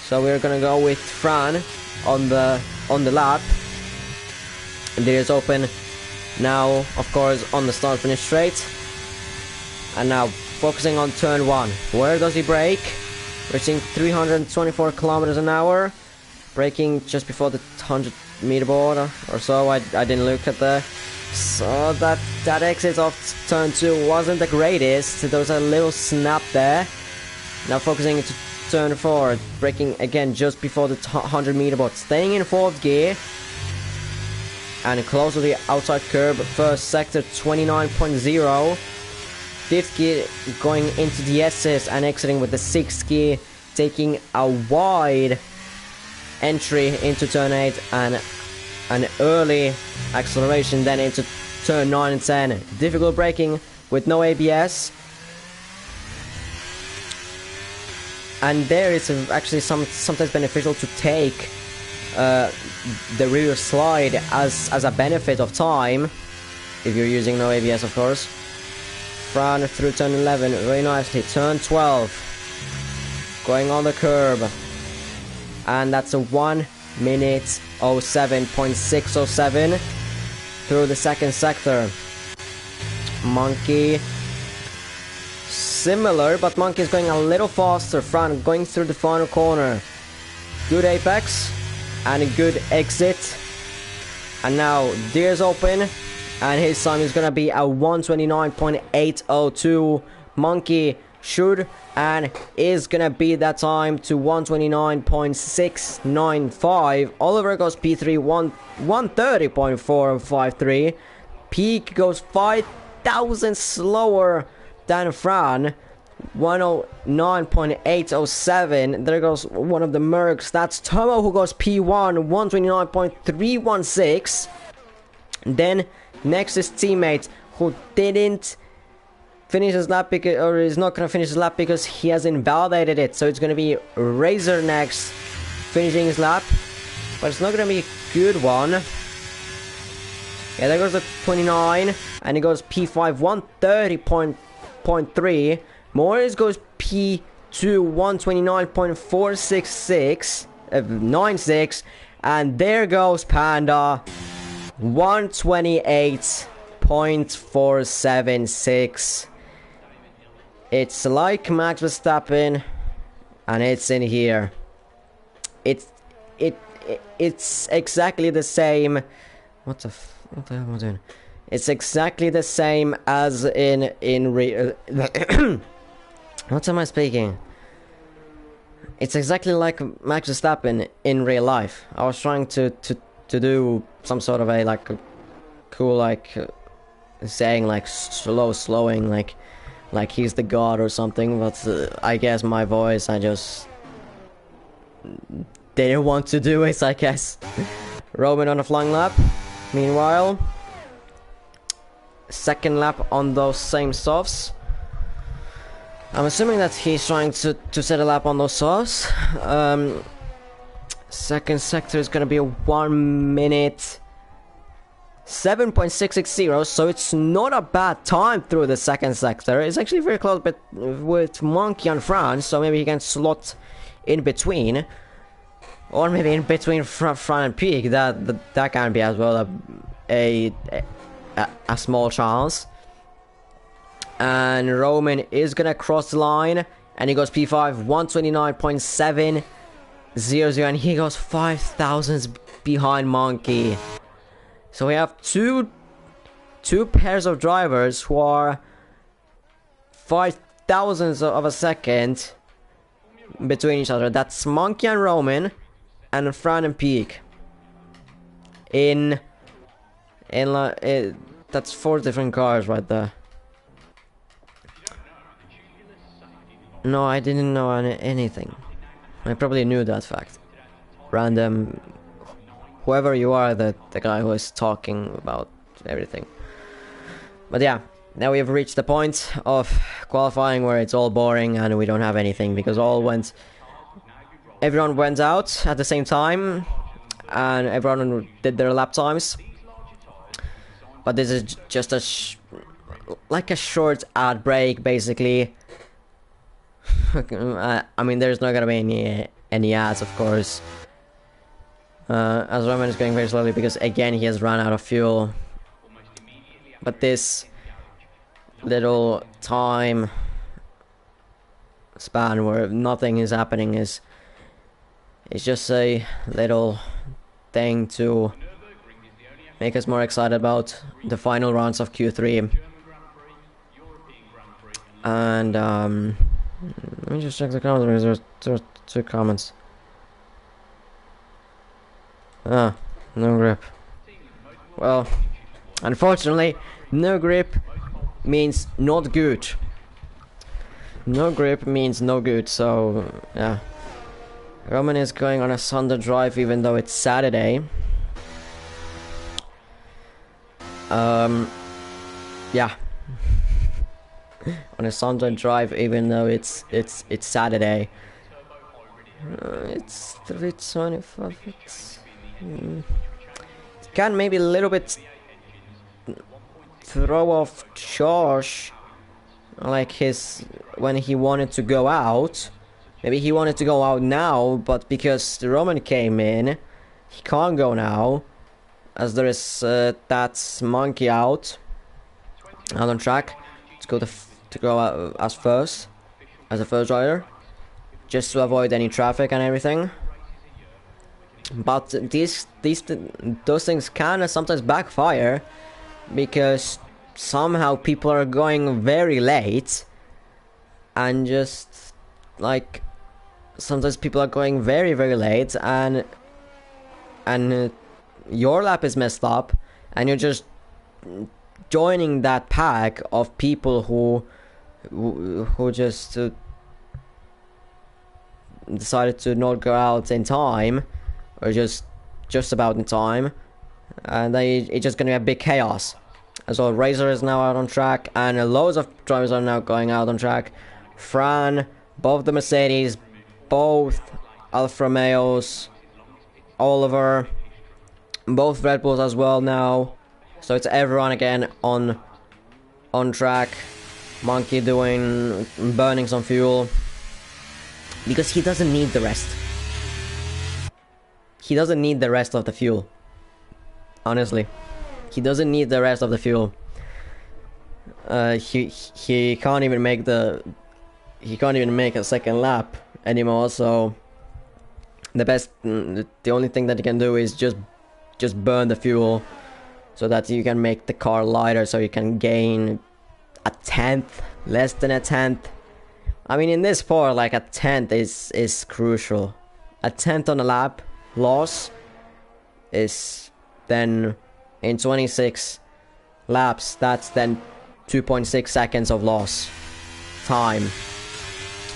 So we're gonna go with Fran on the lap. And there is open now, of course, on the start finish straight. And now focusing on turn 1. Where does he brake? Reaching 324 kilometers an hour. Braking just before the 100-meter board or so. I didn't look at the. So that exit of turn 2 wasn't the greatest. There was a little snap there. Now focusing into turn 4, braking again just before the 100-meter board, staying in 4th gear and close to the outside curb. First sector 29.0, 5th gear going into the S's and exiting with the 6th gear, taking a wide entry into turn 8 and an early acceleration then into turn 9 and 10. Difficult braking with no ABS. And there is actually sometimes beneficial to take the rear slide as a benefit of time, if you're using no ABS, of course. Fran through turn 11 very nicely. Turn 12, going on the curb, and that's a 1 minute 07.607 through the second sector. Monkey similar, but Monkey is going a little faster. Fran going through the final corner. Good apex and a good exit. And now Deer's open, and his time is gonna be a 129.802. Monkey should and is gonna beat that time to 129.695. Oliver goes P3 130.453. Peak goes 5,000 slower than Fran, 109.807. There goes one of the Mercs. That's Tomo, who goes P1 129.316. Then next is teammate, who didn't finish his lap because, or is not gonna finish his lap because he has invalidated it. So it's gonna be Razor next, finishing his lap, but it's not gonna be a good one. Yeah, there goes the 29, and he goes P5 130.3. Morris goes P2 129.466 96, and there goes Panda 128.476. It's like Max Verstappen, and it's in here. It's exactly the same. What the hell am I doing? It's exactly the same as in real. What am I speaking? It's exactly like Max Verstappen in real life. I was trying to do some sort of a like a cool saying like slowing like he's the god or something, but I guess my voice I just didn't want to do it, I guess. Roman on a flying lap. Meanwhile, second lap on those same softs. I'm assuming that he's trying to set a lap on those softs. Second sector is gonna be a 1 minute 7.660, so it's not a bad time through the second sector. It's actually very close, but with Monkey and Fran, so maybe he can slot in between, or maybe in between Fran and Peak. That can be as well a small chance. And Roman is gonna cross the line, and he goes P5 129.700, and he goes 5 thousandths behind Monkey. So we have two pairs of drivers who are 5 thousandths of a second between each other. That's Monkey and Roman, and Fran and Peak. That's 4 different cars right there. No, I didn't know anything. I probably knew that fact. Random, whoever you are, the guy who is talking about everything. But yeah, now we have reached the point of qualifying where it's all boring and we don't have anything, because everyone went out at the same time and everyone did their lap times. But this is just like a short ad break, basically. I mean, there's not gonna be any ads, of course. As Roman is going very slowly because again he has run out of fuel. But this little time span where nothing is happening is just a little thing to make us more excited about the final rounds of Q3. And let me just check the comments because there's 2 comments. Ah, no grip. Well, unfortunately, no grip means not good. No grip means no good, so yeah. Roman is going on a Sunday drive even though it's Saturday. Yeah. On a Sunday drive even though it's Saturday. It's 325. It can maybe a little bit throw off Josh, like when he wanted to go out. Maybe he wanted to go out now, but because the Roman came in, he can't go now, as there is that Monkey out on track to go out as a first rider, just to avoid any traffic and everything. But those things can sometimes backfire, because somehow people are going very late, and just like sometimes people are going very late, and your lap is messed up, and you're just joining that pack of people who just decided to not go out in time, or just about in time, and it's just gonna be a big chaos. As well, Razor is now out on track, and loads of drivers are now going out on track. Fran, both the Mercedes, both Alfa Romeos, Oliver, both Red Bulls as well now. So it's everyone again on track. Monkey burning some fuel, because he doesn't need the rest. He doesn't need the rest of the fuel, honestly. He doesn't need the rest of the fuel. He can't even make a second lap anymore. So the only thing that he can do is just burn the fuel, so that you can make the car lighter, so you can gain a tenth, less than a tenth. I mean, in this sport, like, a tenth is crucial. A tenth on a lap loss is then, in 26 laps, that's then 2.6 seconds of loss time.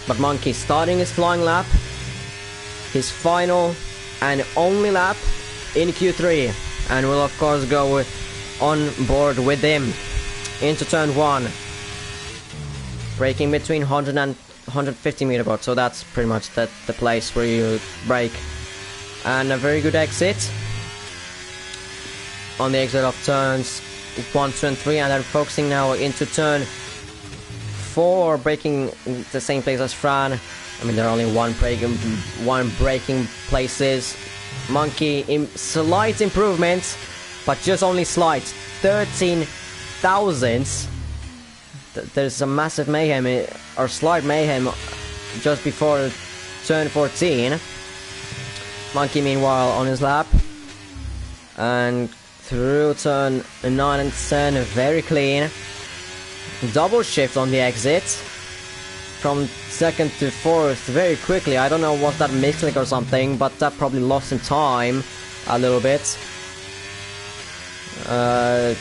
But Monkey starting his flying lap, his final and only lap in Q3, and will of course go on board with him into turn 1, braking between 100 and 150 meter board, so that's pretty much the place where you brake. And a very good exit on the exit of turns 1, 2 and 3, and then focusing now into turn 4, braking the same place as Fran. I mean, there are only one braking places. Monkey in slight improvements, but just only slight, 13 thousandths. There's a massive mayhem, or slight mayhem, just before turn 14. Monkey meanwhile on his lap, and through turn 9 and 10, very clean. Double shift on the exit from second to fourth very quickly. I don't know, was that misclick or something, but that probably lost him time a little bit.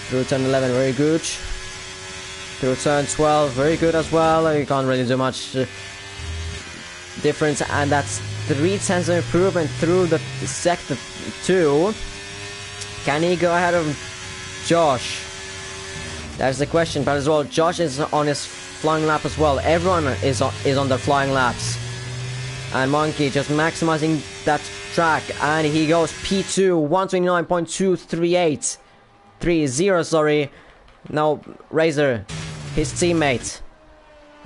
Through turn 11, very good. Through turn 12, very good as well. You can't really do much difference, and that's 0.3 of improvement through the sector 2. Can he go ahead of Josh? That's the question. But as well, Josh is on his flying lap as well. Everyone is on their flying laps, and Monkey just maximizing that track, and he goes P2, 129.23830. Sorry. Now Razor, his teammate,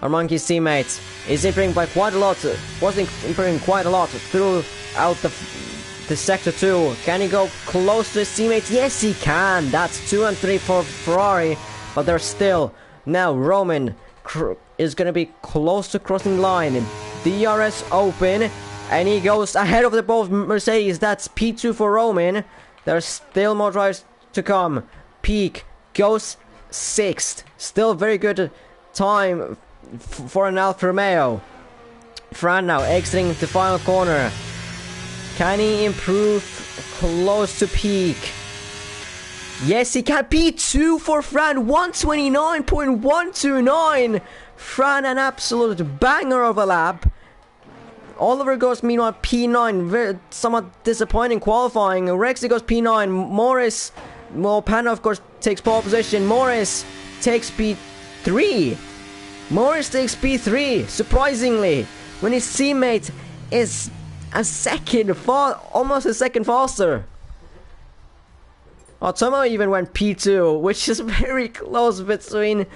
or Monkey's teammate, is improving by quite a lot. Was improving quite a lot throughout the sector 2. Can he go close to his teammate? Yes, he can. That's 2 and 3 for Ferrari, but they're still. Now Roman is gonna be close to crossing line. DRS open, and he goes ahead of the both Mercedes. That's P2 for Roman. There's still more drives to come. Peak goes 6th. Still very good time for an Alfa Romeo. Fran now exiting the final corner. Can he improve close to peak? Yes, he can. P2 for Fran, 129.129. Fran, an absolute banger of a lap. Oliver goes meanwhile P9, somewhat disappointing qualifying. Rexy goes P9. Morris, well, Panda of course takes pole position. Morris takes P3. Morris takes P3, surprisingly, when his teammate is almost a second faster. Oh, Tomo even went P2, which is very close between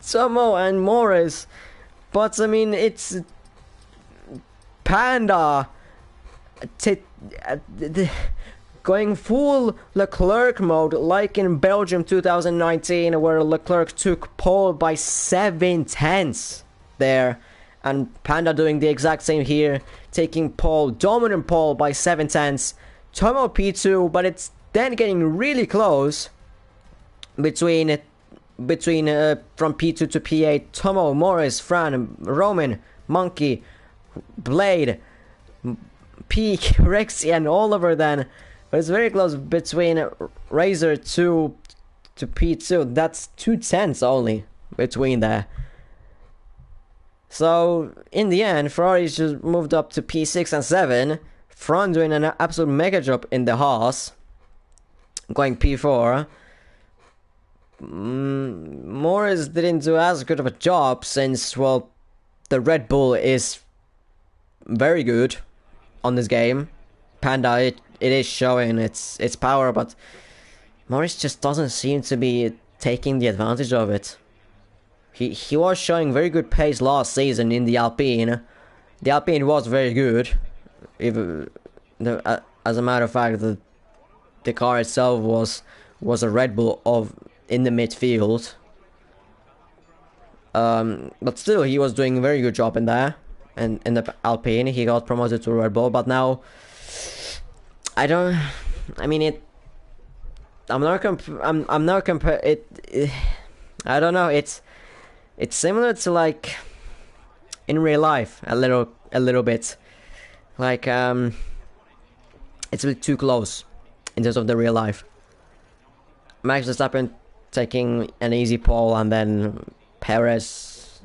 Tomo and Morris. But I mean, it's Panda going full Leclerc mode, like in Belgium 2019, where Leclerc took pole by 7/10 there, and Panda doing the exact same here, taking pole, dominant pole by 7/10. Tomo P2, but it's then getting really close between from P2 to P8. Tomo, Morris, Fran, Roman, Monkey, Blade, Peak, Rexy, and Oliver then. But it's very close between Razor to P2. That's 2/10 only between there. So in the end, Ferrari's just moved up to P6 and 7. Fran doing an absolute mega job in the Haas, going P4. Morris didn't do as good of a job, since, well, the Red Bull is very good on this game. Panda, it is showing its power, but Morris just doesn't seem to be taking the advantage of it. He was showing very good pace last season in the Alpine. The Alpine was very good. As a matter of fact, the car itself was a Red Bull of in the midfield. But still, he was doing a very good job in there. And in the Alpine, he got promoted to Red Bull. But now, I don't. I mean, it. I'm not compare it. I don't know. It's similar to like in real life a little bit. Like it's a bit too close in terms of the real life. Max Verstappen taking an easy pole and then Perez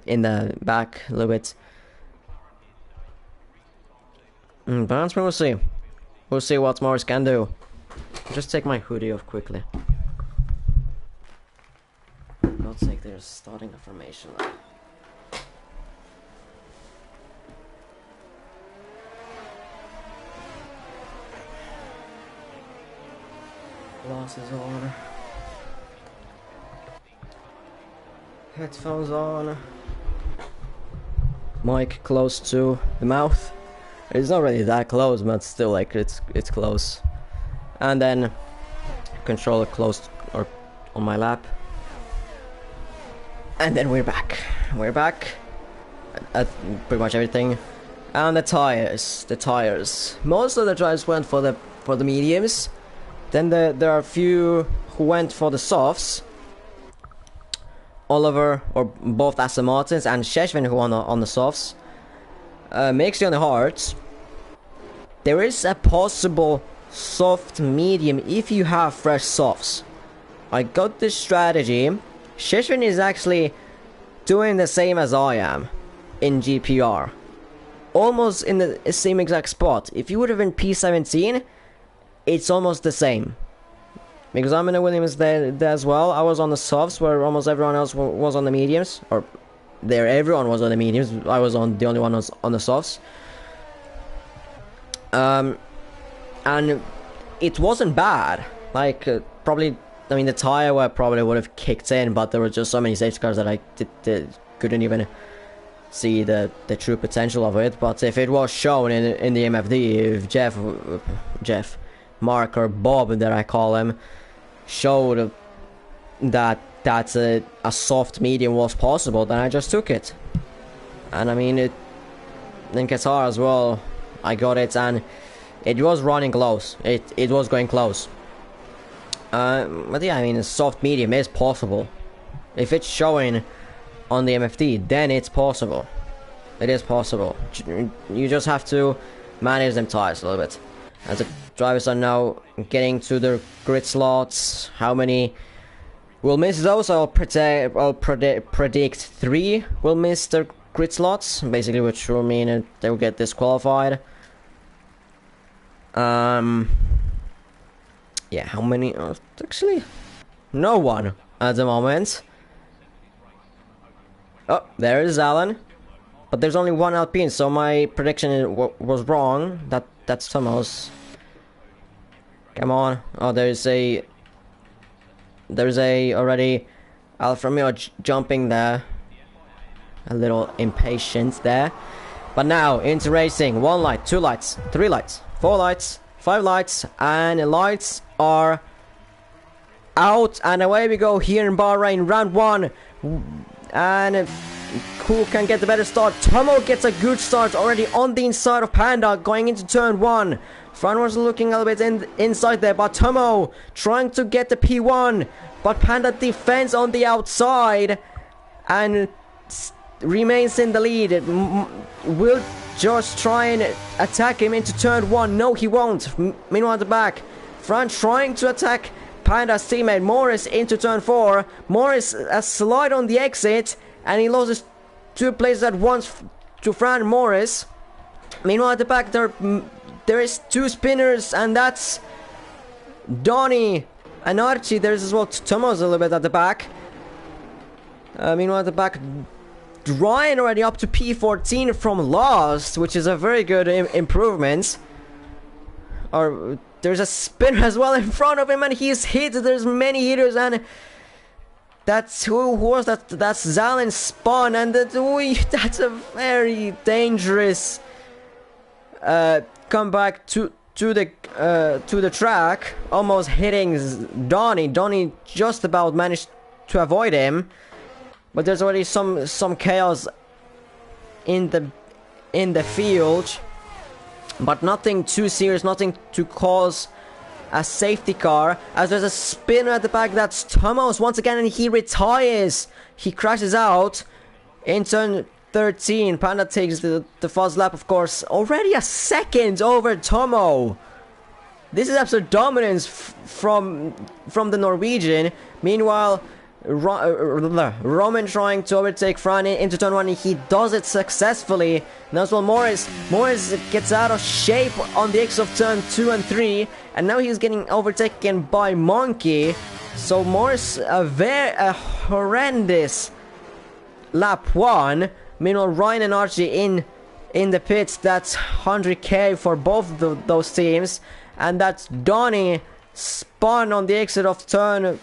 in the back a little bit. But we'll see. We'll see what Morris can do. Just take my hoodie off quickly. For God's sake, they're starting a formation now. Glasses on. Headphones on. Mic close to the mouth. It's not really that close, but still, like, it's close. And then controller close or on my lap. And then we're back. We're back at pretty much everything. And the tires. Most of the tires went for the mediums. Then there are a few who went for the softs. Oliver, or both Aston Martins, and Sheshvin who on the softs. Mixing on the hards. There is a possible soft medium if you have fresh softs. I got this strategy. Sheshvin is actually doing the same as I am in GPR. Almost in the same exact spot. If you would have been P17, it's almost the same. Because I'm in a Williams there as well. I was on the softs where almost everyone else was on the mediums. Or there everyone was on the mediums. I was the only one was on the softs. And it wasn't bad. Like probably, I mean the tire wear probably would have kicked in, but there were just so many safety cars that I couldn't even see the true potential of it. But if it was shown in the MFD, if Jeff, Mark or Bob that I call him, showed that a soft medium was possible, then I just took it. And I mean it in Qatar as well. I got it and it was running close. It was going close. But yeah, I mean a soft medium is possible. If it's showing on the MFD, then it's possible. It is possible. You just have to manage them tires a little bit. As the drivers are now getting to their grid slots, how many will miss those? I'll predict 3 will miss their grid slots, basically, which will mean they will get disqualified. Yeah, how many? Actually, no one at the moment. Oh, there is Alan, but there's only one Alpine, so my prediction was wrong. That's Thomas. Come on! Oh, there's a already Alfa Romeo jumping there. A little impatient there, but now into racing. 1 light, 2 lights, 3 lights, 4 lights, 5 lights, and the lights are out, and away we go here in Bahrain, round 1. And who can get the better start? Tomo gets a good start already on the inside of Panda going into turn 1. Front was looking a little bit inside there, but Tomo trying to get the P1, but Panda defends on the outside and remains in the lead. Will just try and attack him into turn 1. No, he won't. Meanwhile at the back, Front trying to attack Panda's teammate Morris into turn 4. Morris a slide on the exit, and he loses 2 places at once to Fran Morris. Meanwhile at the back there is 2 spinners, and that's Donny and Archie. There's as well Thomas a little bit at the back. Meanwhile at the back, Ryan already up to P14 from last, which is a very good improvement. Or there's a spinner as well in front of him, and he's hit. There's many hitters, and that's who was that? That's Zalin Spawn, and that's a very dangerous comeback to to the track, almost hitting Donny. Donny just about managed to avoid him, but there's already some chaos in the field, but nothing too serious, nothing to cause a safety car, as there's a spinner at the back. That's Thomas once again, and he retires. He crashes out in turn 13. Panda takes the fast lap, of course. Already a second over Tomo. This is absolute dominance from the Norwegian. Meanwhile, Roman trying to overtake Fran into turn 1. He does it successfully. And as well, Morris gets out of shape on the exit of turn 2 and 3. And now he's getting overtaken by Monkey. So Morris, a horrendous lap 1. Meanwhile, Ryan and Archie in the pits. That's 100k for both of those teams. And that's Donny spun on the exit of turn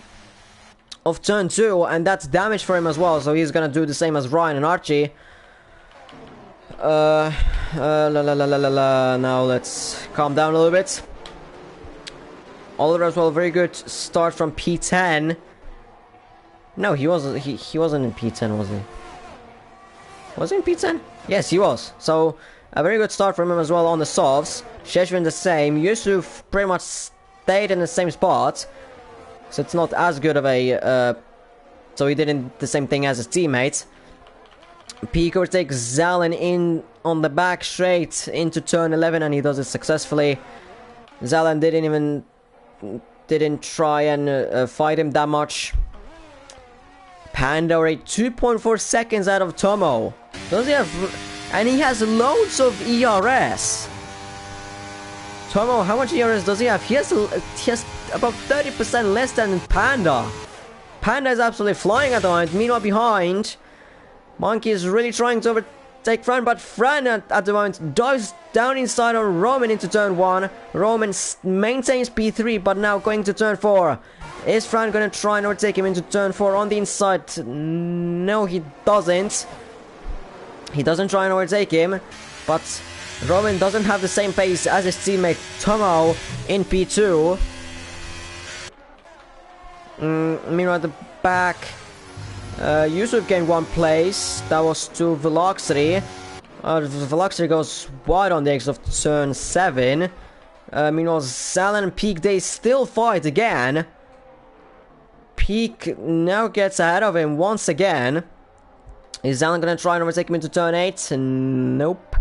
2, and that's damage for him as well. So he's gonna do the same as Ryan and Archie. Now let's calm down a little bit. Oliver as well, very good start from P10. No, he wasn't. He wasn't in P10, was he? Was he in P10? Yes, he was. So a very good start from him as well on the softs. Sheshvin the same. Yusuf pretty much stayed in the same spot, so it's not as good of a. So he did the same thing as his teammates. Peak overtakes Zalen in on the back straight into turn 11, and he does it successfully. Zalen didn't try and fight him that much. Panda already 2.4 seconds out of Tomo. Does he have? And he has loads of ERS. Tomo, how much ERS does he have? He has about 30% less than Panda. Panda is absolutely flying at the moment. Meanwhile, behind, Monkey is really trying to overtake Fran, but Fran at the moment dives down inside on Roman into turn 1. Roman maintains P3, but now going to turn 4. Is Fran going to try and overtake him into turn 4 on the inside? No, he doesn't. He doesn't try and overtake him, but Roman doesn't have the same pace as his teammate Tomo in P2. Meanwhile, at the back, Yusuf gained 1 place. That was to Velocity. Velocity goes wide on the exit of turn 7. Meanwhile, Zalen and Peak, they still fight again. Peak now gets ahead of him once again. Is Zalen gonna try and overtake him into turn 8? Nope.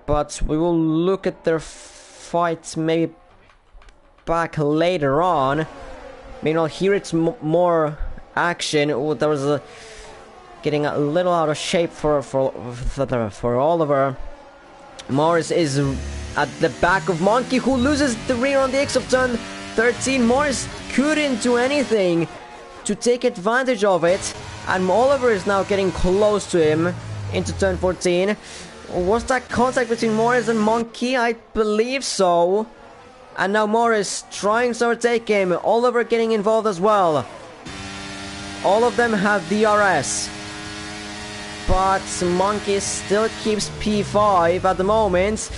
But we will look at their fight maybe back later on. Meanwhile, here it's more action. Ooh, there was getting a little out of shape for Oliver. Morris is at the back of Monkey, who loses the rear on the exit of turn 13. Morris couldn't do anything to take advantage of it, and Oliver is now getting close to him into turn 14. Was that contact between Morris and Monkey? I believe so. And now Morris trying to overtake him. Oliver getting involved as well. All of them have DRS. But Monkey still keeps P5 at the moment.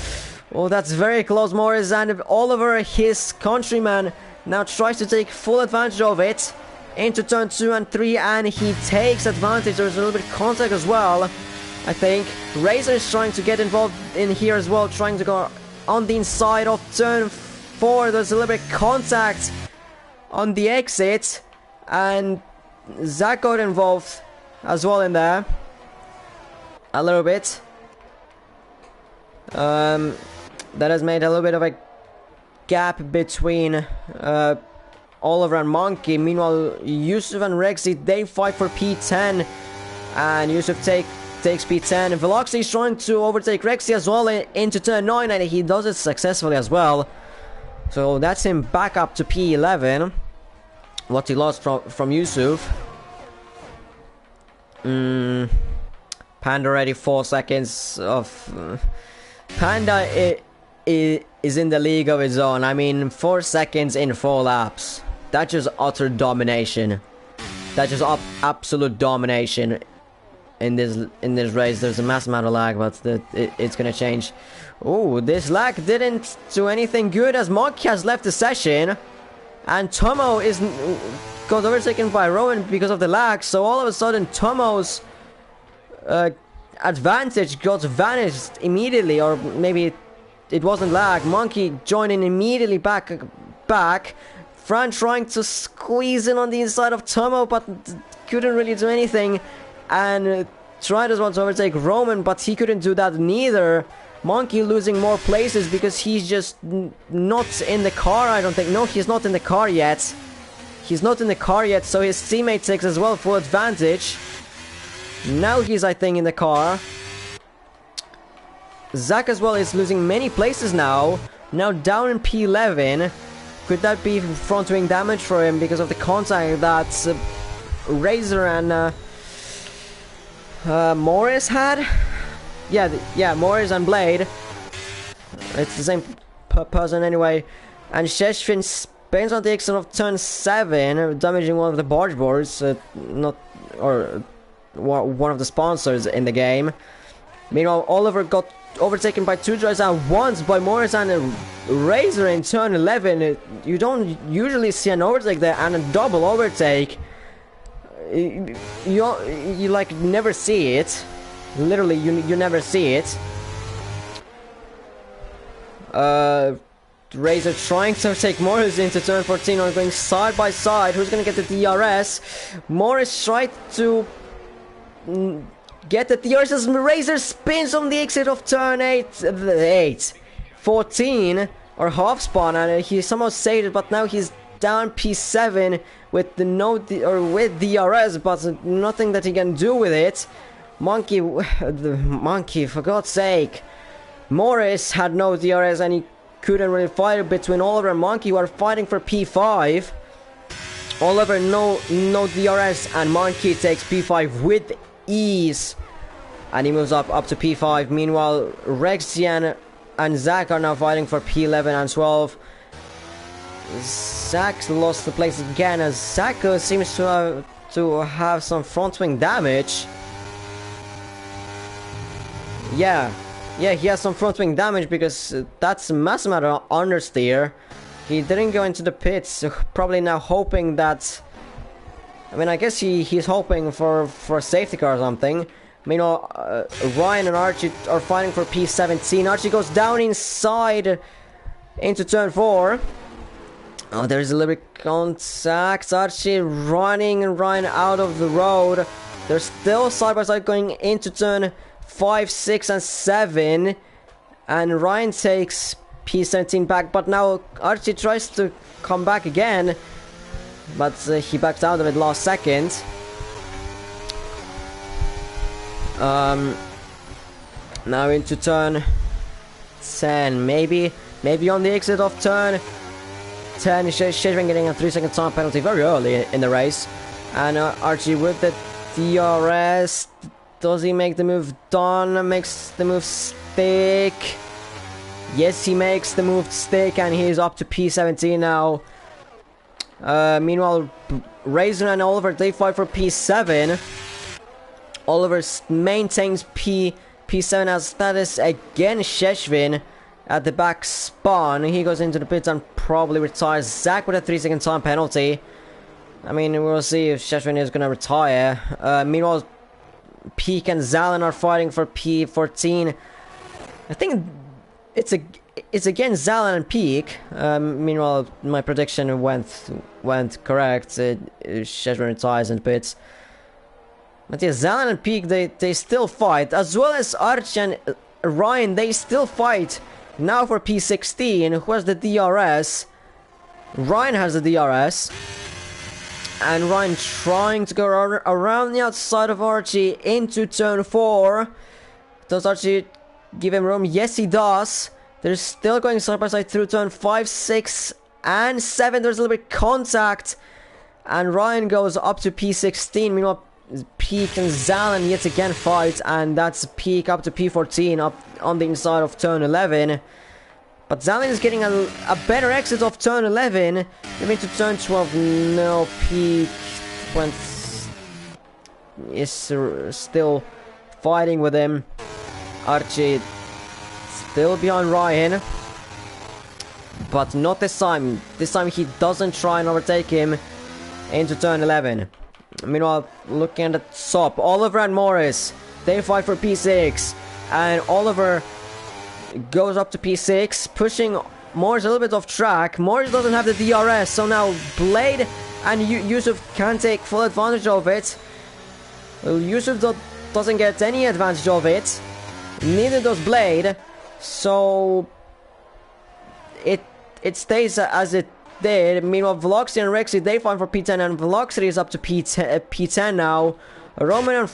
Oh, that's very close. Morris and Oliver, his countryman, now tries to take full advantage of it into turn 2 and 3, and he takes advantage. There's a little bit of contact as well, I think. Razor is trying to get involved in here as well, trying to go on the inside of turn 4. There's a little bit of contact on the exit, and Zach got involved as well in there a little bit. That has made a little bit of a gap between Oliver and Monkey. Meanwhile, Yusuf and Rexy, they fight for P10, and Yusuf takes P10. Velocity is trying to overtake Rexy as well into turn 9, and he does it successfully as well. So that's him back up to P11. What he lost from Yusuf. Panda already 4 seconds of... Panda is in the league of his own. I mean, 4 seconds in 4 laps. That's just utter domination. That's just absolute domination in this race. There's a mass amount of lag, but it's gonna change. Oh, this lag didn't do anything good as Monkey has left the session, and Tomo got overtaken by Rowan because of the lag. So all of a sudden, Tomo's advantage got vanished immediately, or maybe it wasn't lag. Monkey joining immediately back. Fran trying to squeeze in on the inside of Tomo, but couldn't really do anything, and tried as well to overtake Roman, but he couldn't do that neither. Monkey losing more places because he's just not in the car, I don't think. No, he's not in the car yet. He's not in the car yet, so his teammate takes as well full advantage. Now he's, I think, in the car. Zach as well is losing many places now. Now down in P11. Could that be front wing damage for him because of the contact that Razor and Morris had? Yeah, Morris and Blade. It's the same person anyway. And Sheshvin spins on the exit of turn 7, damaging one of the barge boards, one of the sponsors in the game. Meanwhile, Oliver got overtaken by 2 drivers at once by Morris and Razor in turn 11. You don't usually see an overtake there, and a double overtake. You like never see it. Literally, you never see it. Razor trying to take Morris into turn 14, or going side by side. Who's gonna get the DRS? Morris tried to get the DRS as Razor spins on the exit of turn 14, or half spawn, and he somehow saved it, but now he's down P7 with with DRS, but nothing that he can do with it. Monkey, for God's sake. Morris had no DRS and he couldn't really fight between Oliver and Monkey, who are fighting for P5. Oliver no DRS, and Monkey takes P5 with ease, and he moves up to P5. Meanwhile, Rexian and Zach are now fighting for P11 and 12. Zach lost the place again, as Zach seems to have some front wing damage. Yeah, he has some front wing damage because that's a massive amount of understeer. He didn't go into the pits, so probably now hoping that... I mean, I guess he's hoping for a safety car or something. Meanwhile, Ryan and Archie are fighting for P17. Archie goes down inside into turn 4. Oh, there's a little bit contact. Archie running and Ryan out of the road. They're still side by side going into turn 5, 6, and 7. And Ryan takes P17 back, but now Archie tries to come back again. But he backs out of it last second. Now into turn 10. Maybe on the exit of turn 10, Shedrin getting a 3-second time penalty very early in the race. And Archie with the DRS. Does he make the move done? Makes the move stick. Yes, he makes the move stick, and he's up to P17 now. Meanwhile, Razor and Oliver, they fight for P7. Oliver maintains P7 as status again. Sheshvin at the back spawn. He goes into the pits and probably retires. Zach with a 3-second time penalty. I mean, we'll see if Sheshvin is going to retire. Meanwhile, Peak and Zalen are fighting for P14. I think it's again Zalen and Peak. Meanwhile, my prediction went correct. Sheshvin retires in the pits. But yeah, Zalen and Peak, they still fight, as well as Arch and Ryan. They still fight now for P16. Who has the DRS? Ryan has the DRS, and Ryan trying to go around the outside of Archie into turn 4. Does Archie give him room? Yes, he does. They're still going side by side through turn 5, 6, and 7. There's a little bit of contact, and Ryan goes up to P16. Meanwhile, Peak and Zalen yet again fight, and that's Peak up to P14, up on the inside of turn 11. But Zalen is getting a better exit of turn 11. Moving to turn 12. No, Peak went... is still fighting with him. Archie still behind Ryan, but not this time. This time he doesn't try and overtake him into turn 11. Meanwhile, looking at the top, Oliver and Morris, they fight for P6, and Oliver goes up to P6, pushing Morris a little bit off track. Morris doesn't have the DRS, so now Blade and Yusuf can take full advantage of it. Well, Yusuf doesn't get any advantage of it, neither does Blade, so it stays as it did. Meanwhile, Velocity and Rexy, they fight for P10, and Velocity is up to P10 now. Roman and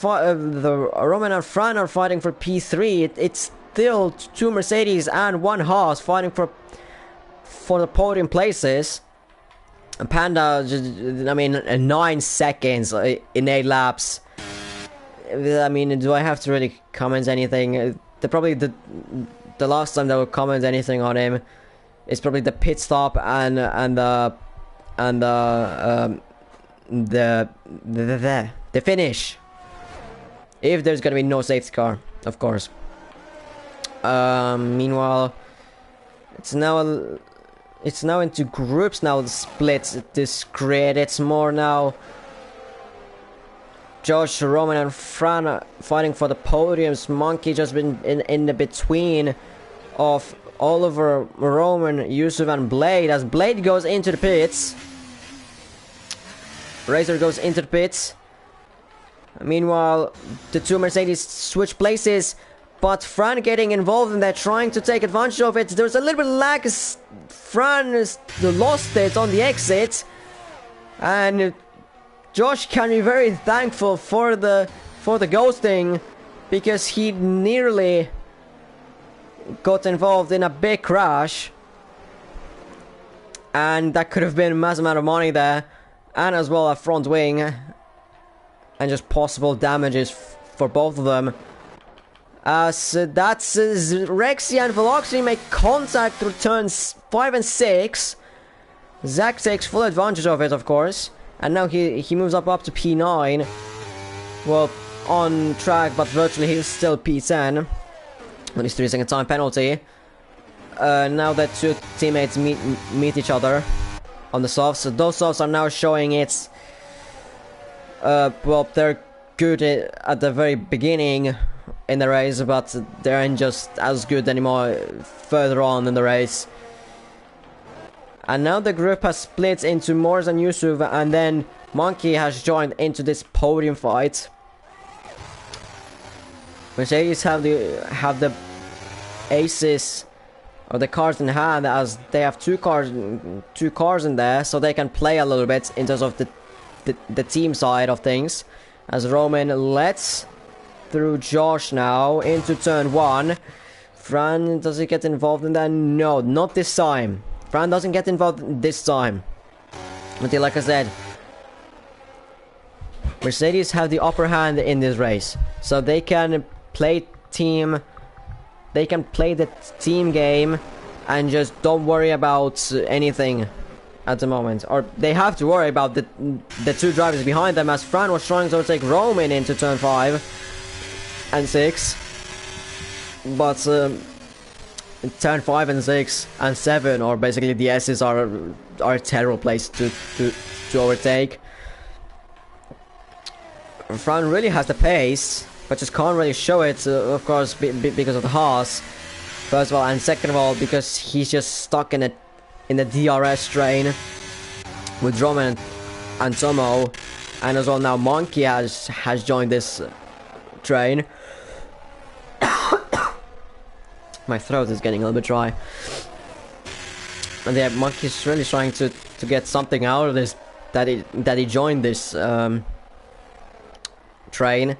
Fran are fighting for P3. It's still 2 Mercedes and 1 Haas fighting for the podium places. And Panda, I mean, 9 seconds in 8 laps. I mean, do I have to really comment anything? Probably the last time they will comment anything on him is probably the pit stop and the finish. If there's gonna be no safety car, of course. Meanwhile, it's now into groups now. The splits this grid. It's more now. Josh, Roman, and Fran are fighting for the podiums. Monkey just been in the between of Oliver, Roman, Yusuf, and Blade, as Blade goes into the pits. Razor goes into the pits. Meanwhile, the 2 Mercedes switch places, but Fran getting involved in that, trying to take advantage of it. There's a little bit of lag. Fran lost it on the exit, and Josh can be very thankful for the ghosting, because he nearly got involved in a big crash, and that could have been a massive amount of money there, and as well a front wing, and just possible damages for both of them. That's Rexy and Velocity make contact through turns 5 and 6. Zach takes full advantage of it, of course, and now he moves up to P9. Well, on track, but virtually he's still P10. With his 3-second time penalty. Now that 2 teammates meet each other on the softs. So those softs are now showing it's well, they're good at the very beginning in the race, but they aren't just as good anymore further on in the race. And now the group has split into Morris and Yusuf, and then Monkey has joined into this podium fight. Mercedes have the aces or the cards in hand, as they have two cars in there, so they can play a little bit in terms of the team side of things. As Roman lets through Josh now into turn 1. Fran, does he get involved in that? No, not this time. Fran doesn't get involved this time. But like I said, Mercedes have the upper hand in this race, so they can play team. They can play the team game and just don't worry about anything at the moment. Or they have to worry about the 2 drivers behind them, as Fran was trying to overtake Roman into turn 5 and 6. But turn 5 and 6 and 7, or basically the S's, are a terrible place to overtake. Fran really has the pace, but just can't really show it, of course, because of the Haas, first of all, and second of all, because he's just stuck in the DRS train with Roman and Tomo, and as well now Monkey has joined this train. My throat is getting a little bit dry. And yeah, Monkey's really trying to get something out of this, that he joined this train.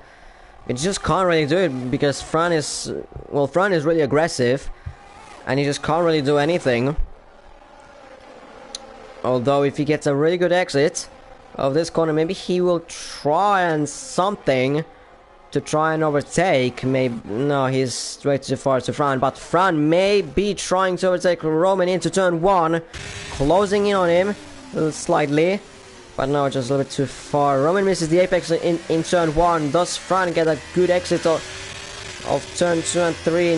It just can't really do it because Fran is really aggressive, and he just can't really do anything. Although if he gets a really good exit of this corner, maybe he will try and something to try and overtake. Maybe no, he's straight too far to Fran, but Fran may be trying to overtake Roman into turn 1, closing in on him slightly. but no, just a little bit too far. Roman misses the apex in turn 1. Does Fran get a good exit of turn 2 and 3?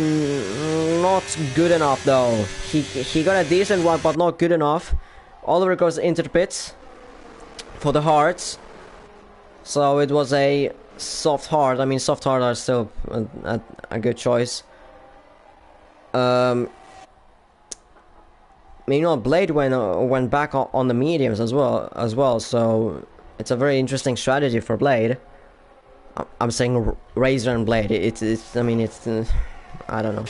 Not good enough though. He got a decent one, but not good enough. Oliver goes into the pits for the hearts. So it was a soft heart. I mean, soft heart are still a good choice. Meanwhile, Blade went back on the mediums as well. So it's a very interesting strategy for Blade. I'm saying Razor and Blade. It's I mean, it's I don't know.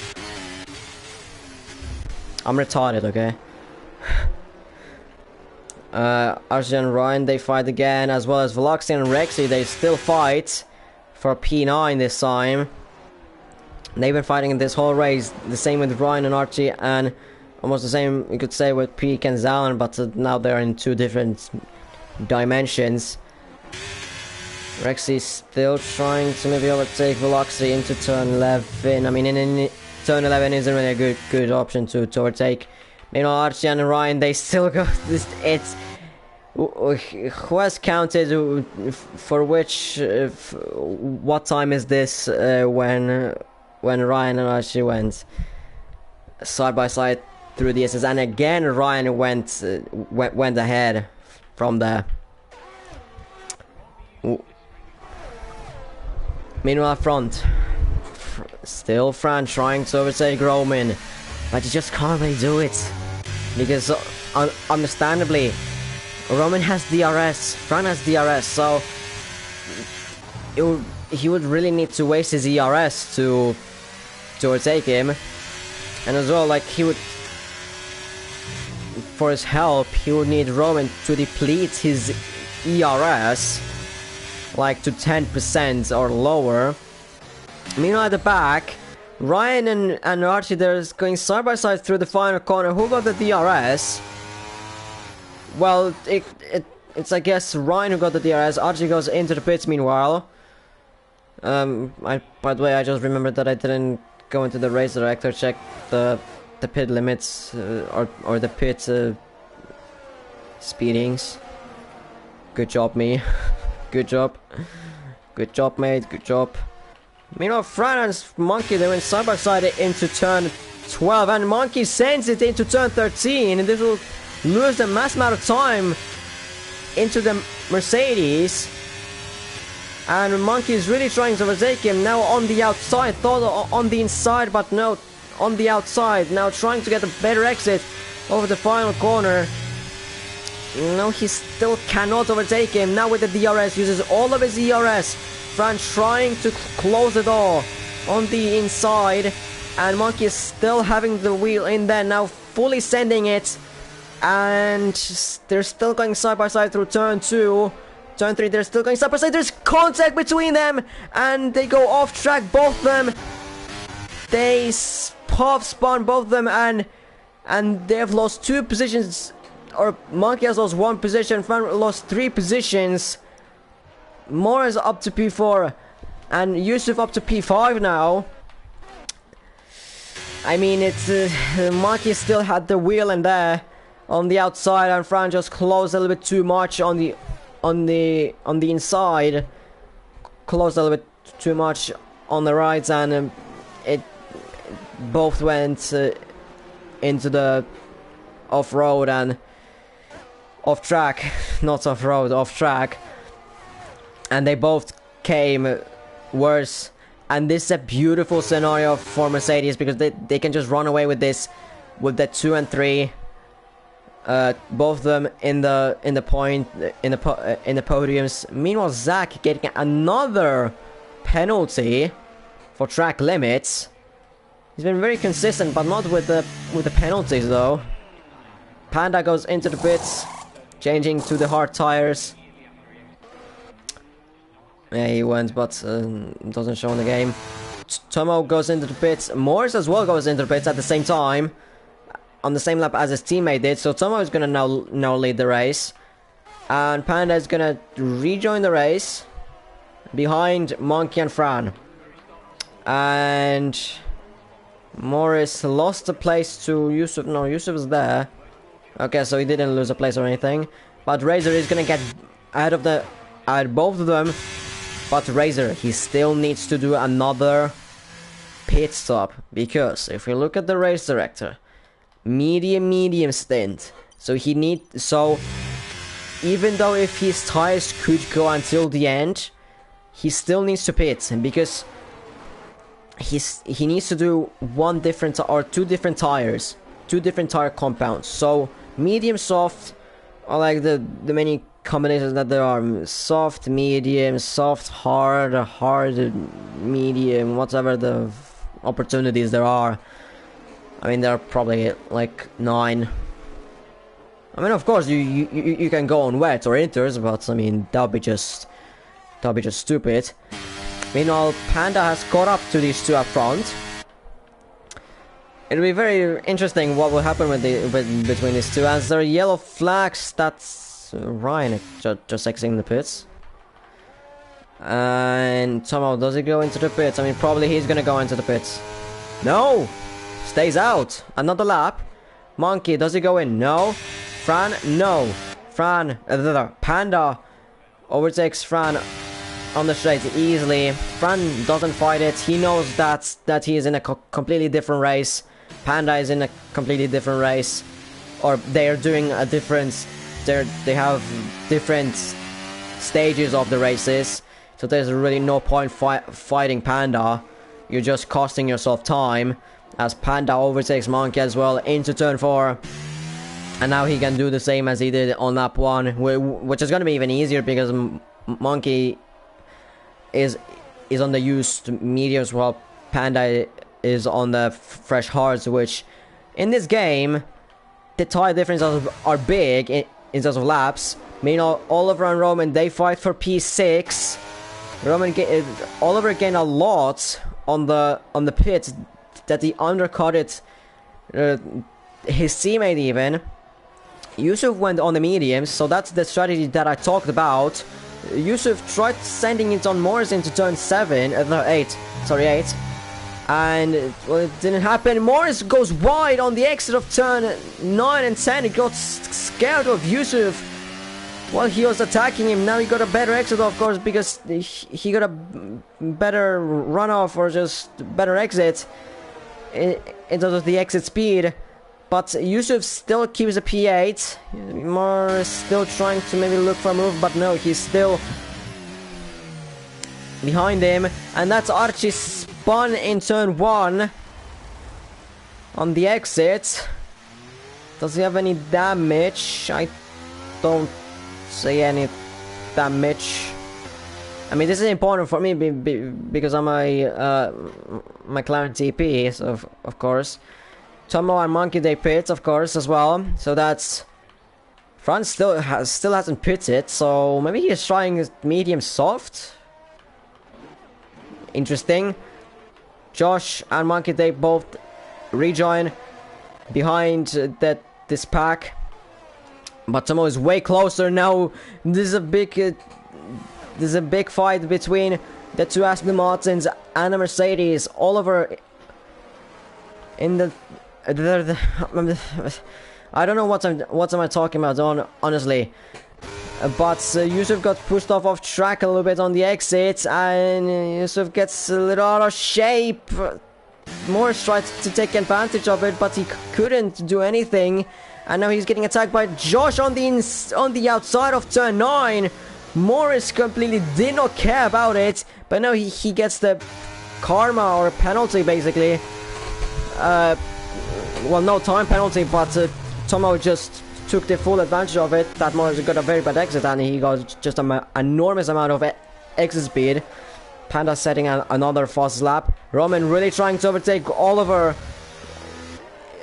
I'm retarded, okay? Archie and Ryan, they fight again, as well as Veloxy and Rexy. They still fight for P9 this time. They've been fighting this whole race. The same with Ryan and Archie, and almost the same you could say with Peak and Zalen, but now they're in 2 different dimensions. Rexy still trying to maybe overtake Veloxy into turn 11. I mean, in turn 11 isn't really a good option to overtake. Meanwhile, Archie and Ryan, they still go. It's who has counted for which? What time is this when Ryan and Archie went side by side through the SS, and again Ryan went ahead from there. Meanwhile, front, still Fran trying to overtake Roman, but he just can't really do it because understandably Roman has DRS, Fran has DRS, so he would really need to waste his ERS to overtake him, and as well, like, he would, for his help, he would need Roman to deplete his ERS like to 10% or lower. Meanwhile, at the back, Ryan and Archie, they're going side by side through the final corner. Who got the DRS? Well, it's I guess Ryan who got the DRS. Archie goes into the pits meanwhile. By the way, I just remembered that I didn't go into the race director, check the pit limits or the pit speedings. Good job, me. Good job. Good job, mate. Good job. Meanwhile, Fran and Monkey, they went side by side into turn 12, and Monkey sends it into turn 13, and this will lose a mass amount of time into the Mercedes. And Monkey is really trying to overtake him now on the outside. Thought on the inside, but no, on the outside. Now trying to get a better exit over the final corner. No, he still cannot overtake him. Now with the DRS, uses all of his ERS. Fran trying to close the door on the inside. And Monkey is still having the wheel in there, now fully sending it. And they're still going side by side through turn 2. Turn 3, they're still going side by side. There's contact between them, and they go off track, both of them. They half spun both of them, and they have lost 2 positions. Or Monkey has lost 1 position, Fran lost 3 positions. Morris up to P4, and Yusuf up to P5 now. I mean, it's Monkey still had the wheel in there on the outside, and Fran just closed a little bit too much on the inside. Closed a little bit too much on the right, and it both went into the off-road and off-track, not off-road, off-track, and they both came worse. And this is a beautiful scenario for Mercedes, because they can just run away with this, with the 2 and 3, both of them in the podiums. Meanwhile, Zach getting another penalty for track limits. He's been very consistent, but not with the penalties though. Panda goes into the pits, changing to the hard tires. Yeah, he went, but doesn't show in the game. Tomo goes into the pits. Morris as well goes into the pits at the same time, on the same lap as his teammate did. So Tomo is gonna now lead the race, and Panda is gonna rejoin the race behind Monkey and Fran. And Morris lost the place to Yusuf. No, Yusuf was there. Okay, so he didn't lose a place or anything. but Razor is gonna get out of both of them. But Razor, he still needs to do another pit stop, because if we look at the race director, medium stint. So even though if his tires could go until the end, he still needs to pit, because he needs to do two different tires, two different tire compounds. So medium, soft, or like the many combinations that there are: soft, medium, soft, hard, medium, whatever the opportunities there are. I mean, there are probably like 9. I mean, of course, you can go on wet or inters, but I mean that'll be just stupid. Meanwhile, Panda has caught up to these two up front. It'll be very interesting what will happen between these two, as there are yellow flags. That's Ryan just exiting the pits. And somehow, does he go into the pits? I mean, probably he's gonna go into the pits. No! Stays out. Another lap. Monkey, does he go in? No. Fran? No. Panda overtakes Fran on the straight easily. Fran doesn't fight it. He knows that he is in a completely different race. Panda is in a completely different race. Or they are doing a different... They have different stages of the races. So there's really no point fighting Panda. You're just costing yourself time, as Panda overtakes Monkey as well into turn 4. And now he can do the same as he did on lap 1, which is going to be even easier, because Monkey is on the used mediums, while Panda is on the fresh hards, which in this game the tire differences are big in terms of laps. Meanwhile, Oliver and Roman, they fight for P6. Oliver gained a lot on the pit, that he undercutted his teammate even. Yusuf went on the mediums, so that's the strategy that I talked about. Yusuf tried sending it on Morris into turn 8, and well, it didn't happen. Morris goes wide on the exit of turn 9 and 10. He got scared of Yusuf while he was attacking him. Now he got a better exit, of course, because he got a better runoff, or just better exit in terms of the exit speed. But Yusuf still keeps a P8. Morris still trying to maybe look for a move, but no, he's still behind him. And that's Archie spun in turn 1 on the exit. Does he have any damage? I don't see any damage. I mean, this is important for me because I'm a McLaren TP, so of course. Tomo and Monkey, they pit, of course, as well. So that's... Franz still hasn't pitted, so maybe he's trying medium soft. Interesting. Josh and Monkey, they both rejoin behind this pack. But Tomo is way closer now. This is a big fight between the two Aston Martins and a Mercedes. Oliver in the I don't know what am I talking about, honestly. But Yusuf got pushed off track a little bit on the exit, and Yusuf gets a little out of shape. Morris tried to take advantage of it, but he couldn't do anything. And now he's getting attacked by Josh on the outside of turn 9. Morris completely did not care about it, but now he gets the karma or penalty, basically. Well, no time penalty, but Tomo just took the full advantage of it. That Morris got a very bad exit, and he got just an enormous amount of exit speed. Panda setting another fast lap. Roman really trying to overtake Oliver,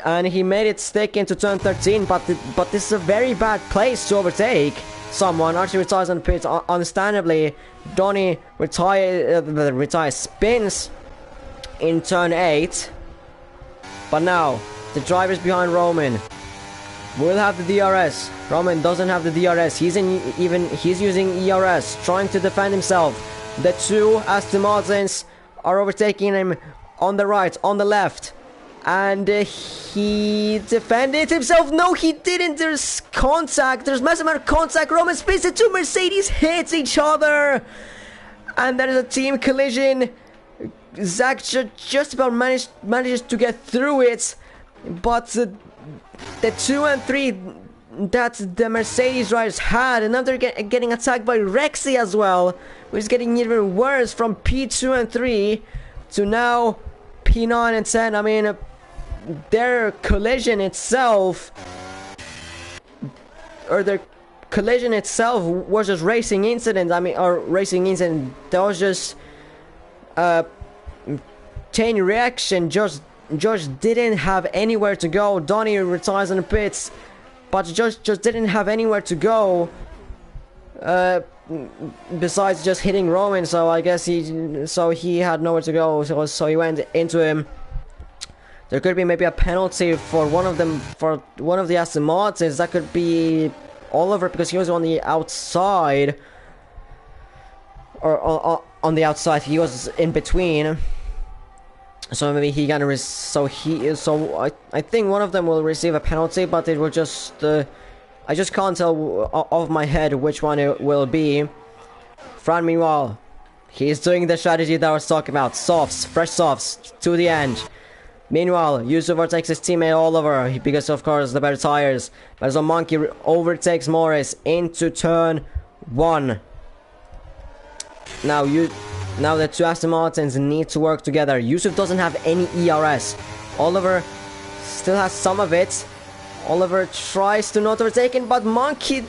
and he made it stick into turn 13, but this is a very bad place to overtake someone. Archie retires on the pit, understandably. Donny retires, spins in turn 8. But now, the drivers behind Roman will have the DRS. Roman doesn't have the DRS. He's using ERS, trying to defend himself. The two Aston Martins are overtaking him on the right, on the left. And he defended himself. No, he didn't. There's contact. There's massive amount of contact. Roman spins. The two Mercedes hits each other. And there is a team collision. Zach just about manages to get through it. But the 2 and 3 that the Mercedes riders had. And now they're getting attacked by Rexy as well. Which is getting even worse from P2 and 3 to now P9 and 10. I mean, their collision itself, was just racing incident. I mean, or racing incident. That was just chain reaction. Josh didn't have anywhere to go. Donnie retires in the pits, but Josh just didn't have anywhere to go. Besides just hitting Roman, so I guess he had nowhere to go. So he went into him. There could be maybe a penalty for one of them, for one of the Aston Martins. That could be Oliver, because he was on the outside, or on the outside. He was in between. So maybe he gonna I think one of them will receive a penalty, but it will just I just can't tell off my head which one it will be. Fran, meanwhile, he's doing the strategy that I was talking about. Softs, fresh softs to the end. Meanwhile, Yusuf overtakes his teammate Oliver because, of course, the better tires. But so Monkey overtakes Morris into turn 1. Now the two Aston Martins need to work together. Yusuf doesn't have any ERS. Oliver still has some of it. Oliver tries to not overtake him, but Monkey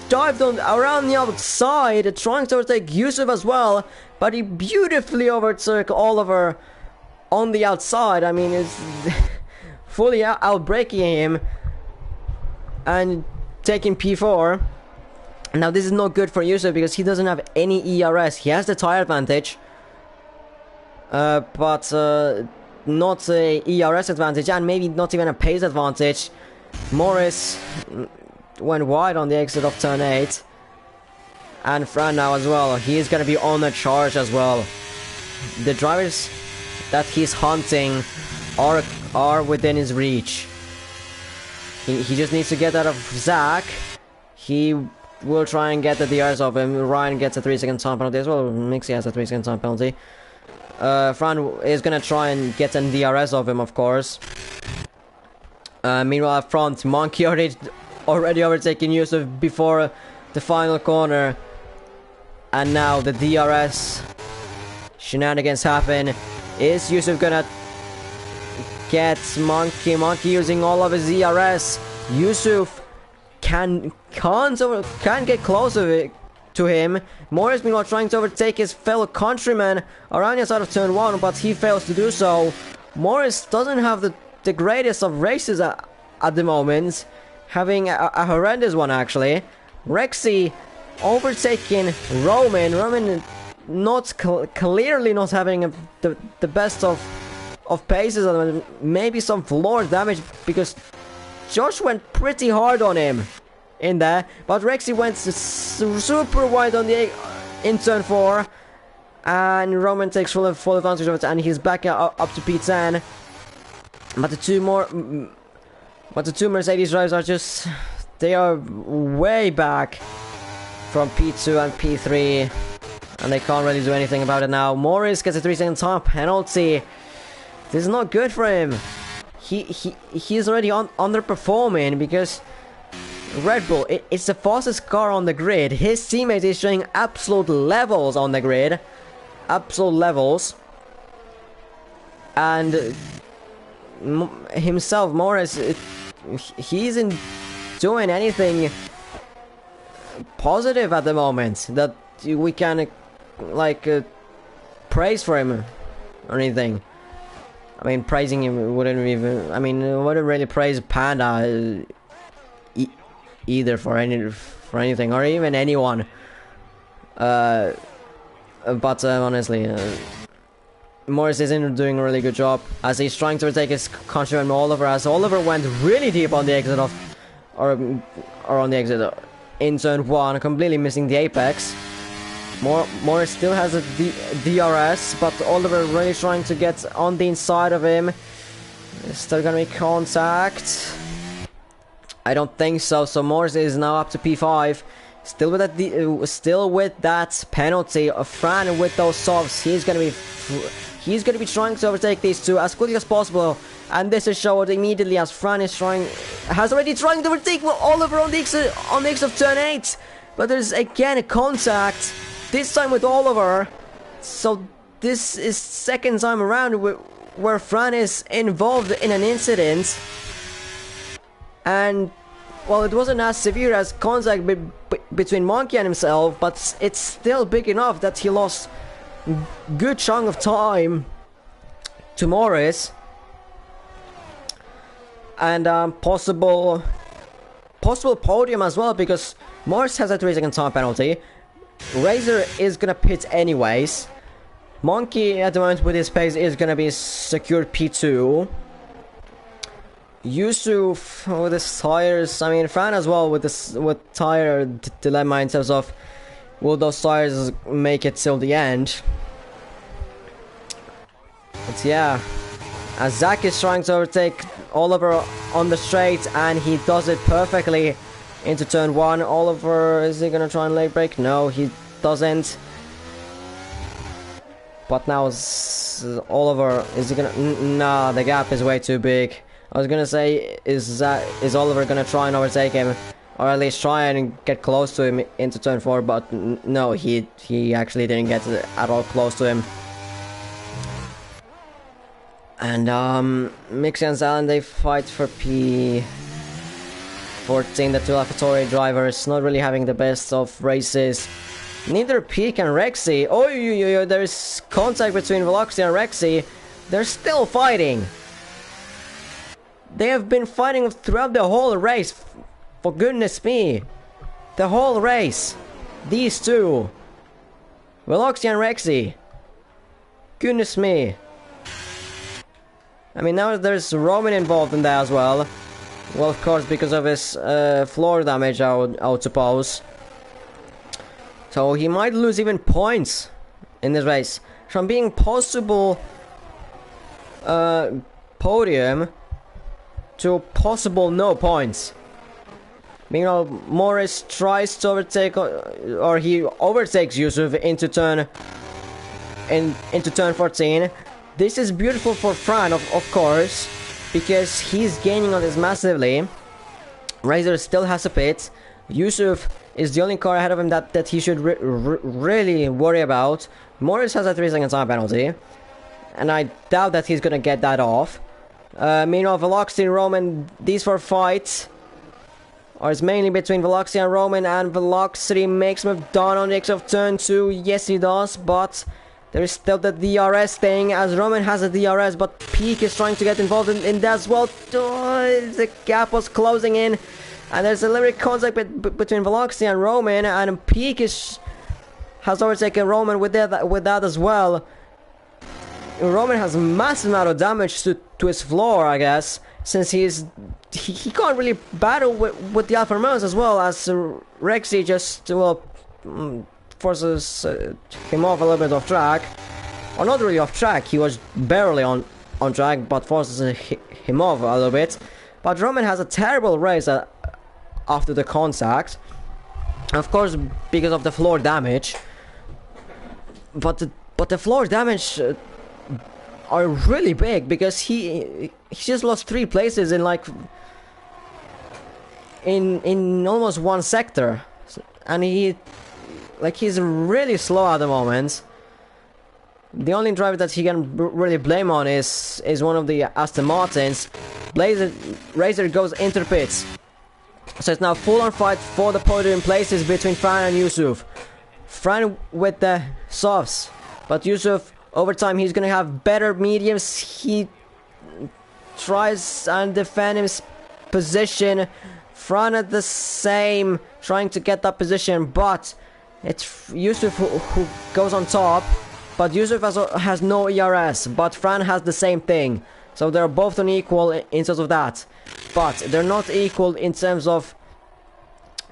dived around the outside, trying to overtake Yusuf as well. But he beautifully overtook Oliver on the outside. I mean, it's fully outbraking him and taking P4. Now this is not good for Yusuf because he doesn't have any ERS. He has the tire advantage, but not a ERS advantage, and maybe not even a pace advantage. Morris went wide on the exit of turn 8, and Fran now as well. He is going to be on the charge as well. The drivers that he's hunting are within his reach. He just needs to get out of Zach. He will try and get the DRS of him. Ryan gets a 3-second time penalty as well. Mixie has a 3-second time penalty. Fran is gonna try and get an DRS of him, of course. Meanwhile up front, Monkey already overtaken Yusuf before the final corner. And now the DRS shenanigans happen. Is Yusuf gonna get Monkey? Monkey using all of his DRS. Yusuf can't get close to him. Morris meanwhile trying to overtake his fellow countryman around the side of turn 1, but he fails to do so. Morris doesn't have the greatest of races at the moment, having a horrendous one actually. Rexy overtaking Roman. Roman not clearly not having the best of paces, and maybe some floor damage because Josh went pretty hard on him in there, but Rexy went super wide on in turn 4, and Roman takes full advantage of it, and he's back up to P10. But the two Mercedes drivers they are way back from P2 and P3, and they can't really do anything about it now. Morris gets a 3-second time penalty. This is not good for him. He's already underperforming because Red Bull, it's the fastest car on the grid. His teammate is showing absolute levels on the grid. Absolute levels. And himself, Morris, he isn't doing anything positive at the moment that we can praise for him or anything. I mean, praising him wouldn't really praise Panda either for anything or even anyone. But honestly, Morris isn't doing a really good job as he's trying to retake his countryman Oliver, as Oliver went really deep on the exit or on the exit in turn 1, completely missing the apex. Morris still has a DRS, but Oliver really trying to get on the inside of him. Is still gonna be contact? I don't think so. So Morris is now up to P5. Still with that penalty of Fran with those softs. He's gonna be trying to overtake these two as quickly as possible. And this is showed immediately as Fran has already trying to overtake Oliver on the exit of turn 8. But there's again a contact. This time with Oliver. So this is second time around where Fran is involved in an incident. And well, it wasn't as severe as contact between Monkey and himself, but it's still big enough that he lost good chunk of time to Morris. And possible podium as well, because Morris has a 3-second time penalty. Razor is gonna pit anyways. Monkey at the moment with his pace is gonna be secured P2. Yusuf with his tires, I mean Fran as well with tire dilemma in terms of will those tires make it till the end. But yeah, as Zach is trying to overtake Oliver on the straight and he does it perfectly into turn 1. Oliver, is he gonna try and late brake? No, he doesn't. But now Oliver, is he gonna? Nah, the gap is way too big. I was gonna say, is Oliver gonna try and overtake him, or at least try and get close to him into turn 4? But no, he actually didn't get at all close to him. And Mixie and Zalen, they fight for P14. The two AlphaTauri drivers not really having the best of races. Neither Peak and Rexy. Oh, there is contact between Veloxy and Rexy. They're still fighting. They have been fighting throughout the whole race. For goodness me. The whole race. These two. Veloxy and Rexy. Goodness me. I mean, now there's Roman involved in that as well. Well, of course, because of his floor damage, I would suppose. So he might lose even points in this race. From being possible podium to possible no points. Meanwhile, Morris tries to overtake, or he overtakes Yusuf into turn 14. This is beautiful for Fran, of course, because he's gaining on this massively. Razor still has a pit. Yusuf is the only car ahead of him that he should really worry about. Morris has a 3-second time penalty, and I doubt that he's gonna get that off. Meanwhile, Veloxy and Roman, these four fights, or it's mainly between Veloxy and Roman, and Veloxy makes move down on the exit of turn 2. Yes, he does, but there is still the DRS thing, as Roman has a DRS, but Peak is trying to get involved in that as well. The gap was closing in, and there's a little contact between Veloxy and Roman, and Peak has overtaken Roman with that as well. Roman has massive amount of damage to his floor, I guess, since he can't really battle with the Alfa Romeos as well, as Rexy just, well, forces him off a little bit off track. Or not really off track, he was barely on track, but forces him off a little bit. But Roman has a terrible race after the contact, of course, because of the floor damage. But the floor damage are really big, because he just lost 3 places in in almost one sector, and he's really slow at the moment. The only driver that he can really blame on is one of the Aston Martins. Razor goes into the pits, so it's now full-on fight for the podium places between Fran and Yusuf. Fran with the softs, but Yusuf, over time, he's gonna have better mediums. He tries and defend his position. Fran at the same, trying to get that position, but it's Yusuf who goes on top. But Yusuf has no ERS, but Fran has the same thing. So they're both unequal in terms of that. But they're not equal in terms of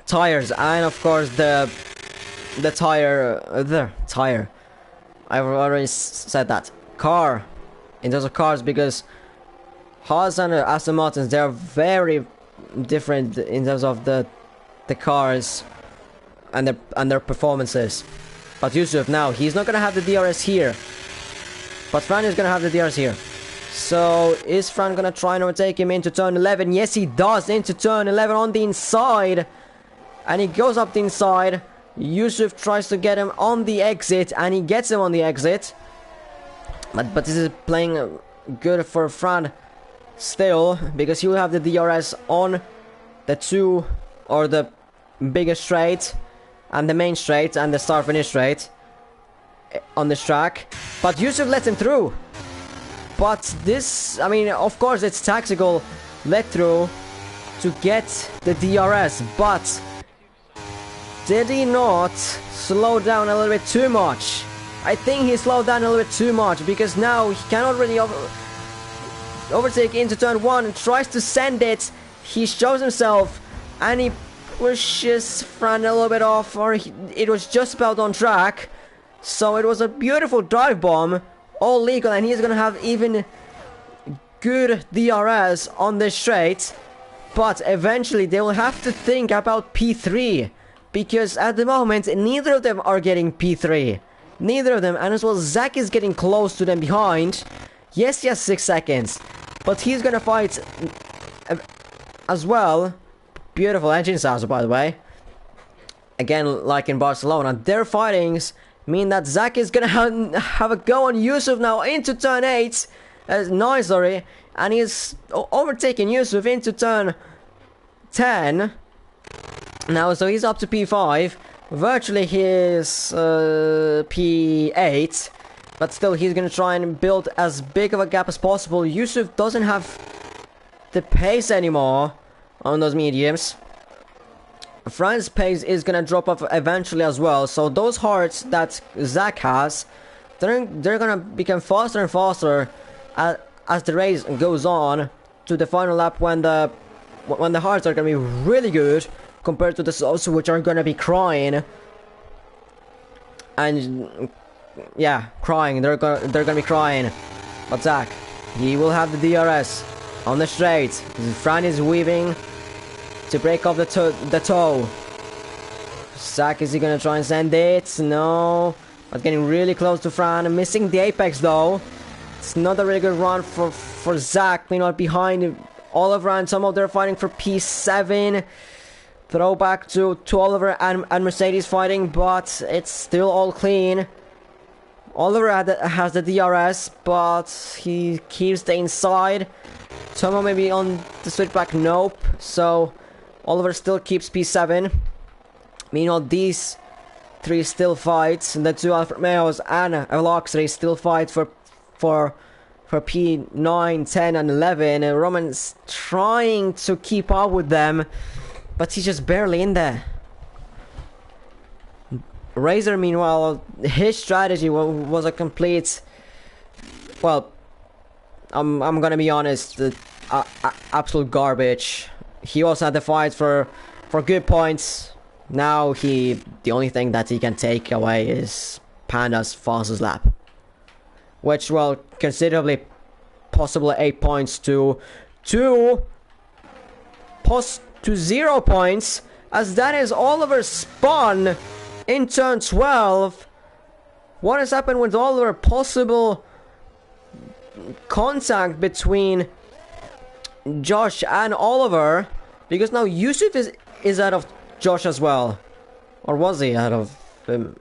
tires, and of course the tire. I've already said that. Car, in terms of cars, because Haas and Aston Martins, they're very different in terms of the cars and their performances. But Yusuf now, he's not gonna have the DRS here. But Fran is gonna have the DRS here. So is Fran gonna try and overtake him into turn 11? Yes, he does, into turn 11 on the inside. And he goes up the inside. Yusuf tries to get him on the exit, and he gets him on the exit. But this is playing good for Fran still, because he will have the DRS on the two, or the biggest straight, and the main straight, and the start finish straight on this track. But Yusuf lets him through. But this, I mean, of course it's tactical let through to get the DRS, but did he not slow down a little bit too much? I think he slowed down a little bit too much, because now he cannot really overtake into turn 1 and tries to send it. He shows himself and he pushes Fran a little bit off, or it was just about on track. So it was a beautiful dive bomb, all legal, and he's gonna have even good DRS on this straight. But eventually they will have to think about P3, because at the moment neither of them are getting P3. Neither of them, and as well Zach is getting close to them behind. Yes, he has 6 seconds, but he's gonna fight as well. Beautiful engine sounds, by the way. Again, like in Barcelona, their fightings mean that Zach is gonna have a go on Yusuf now into turn 8. 9, sorry, and he's overtaking Yusuf into turn 10 now, so he's up to P5. Virtually his P8, but still he's gonna try and build as big of a gap as possible. Yusuf doesn't have the pace anymore on those mediums. Fran's pace is gonna drop off eventually as well, so those hearts that Zach has, they're gonna become faster and faster as the race goes on to the final lap, when the hearts are gonna be really good compared to the softs, which are gonna be crying. And yeah, crying, they're gonna be crying. But Zach, he will have the DRS on the straight. Fran is weaving to break off the toe. Zach, is he gonna try and send it? No, but getting really close to Fran, missing the apex though. It's not a really good run for Zach. Meanwhile, behind Oliver and Tomo, they're fighting for P7. Throwback to Oliver and Mercedes fighting, but it's still all clean. Oliver has the DRS, but he keeps the inside. Tomo maybe on the switchback, nope. So Oliver still keeps P7. Meanwhile, these three still fight. The two Alfa Romeos and Veloxity still fight for P9, 10 and 11. And Roman's trying to keep up with them, but he's just barely in there. Razor, meanwhile, his strategy was a complete, well, I'm gonna be honest, absolute garbage. He also had the fight for good points. Now the only thing that he can take away is Panda's fastest lap, which will considerably, possibly 8 points to 0 points, as that is Oliver spun in turn 12. What has happened with Oliver? Possible contact between Josh and Oliver, because now Yusuf is out of Josh as well. Or was he out of him?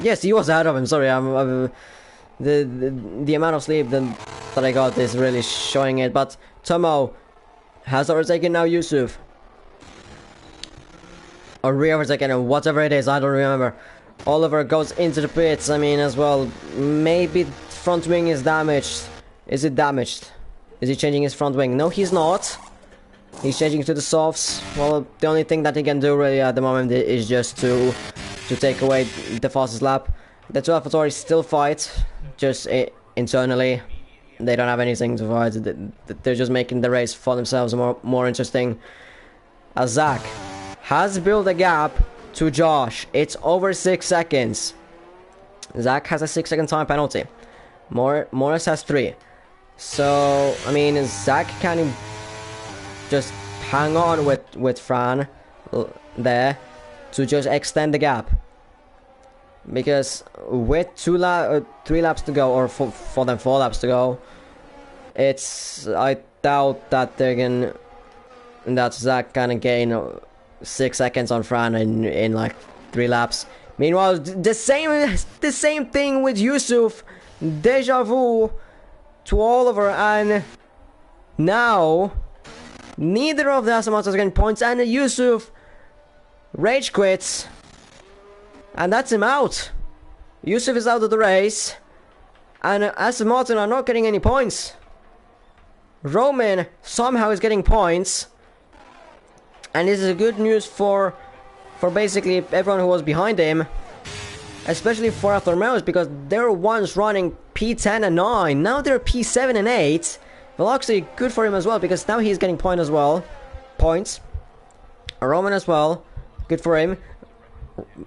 Yes, he was out of him. Sorry, the amount of sleep that I got is really showing it. But Tomo has overtaken now Yusuf, or re-overtaken, or whatever it is, I don't remember. Oliver goes into the pits. I mean, as well, maybe front wing is damaged. Is it damaged? Is he changing his front wing? No, he's not. He's changing to the softs. Well, the only thing that he can do really at the moment is just to take away the fastest lap. The two AlphaTauri still fight, just internally. They don't have anything to fight. They're just making the race for themselves more interesting. As Zach has built a gap to Josh. It's over 6 seconds. Zach has a 6-second time penalty. Morris has 3. So, I mean, Zach can just hang on with Fran there to just extend the gap. Because with 3 laps to go, or for them 4 laps to go, I doubt that that Zach can gain 6 seconds on Fran in like 3 laps. Meanwhile, the same thing with Yusuf, deja vu to Oliver, and now neither of the Aston Martins are getting points, and Yusuf rage quits, and that's him out. Yusuf is out of the race, and Aston Martin are not getting any points. Roman somehow is getting points, and this is good news for basically everyone who was behind him, especially for Alfa Romeos, because they were once running P10 and 9, now they're P7 and 8. Velocity good for him as well, because now he's getting points. Roman as well, good for him.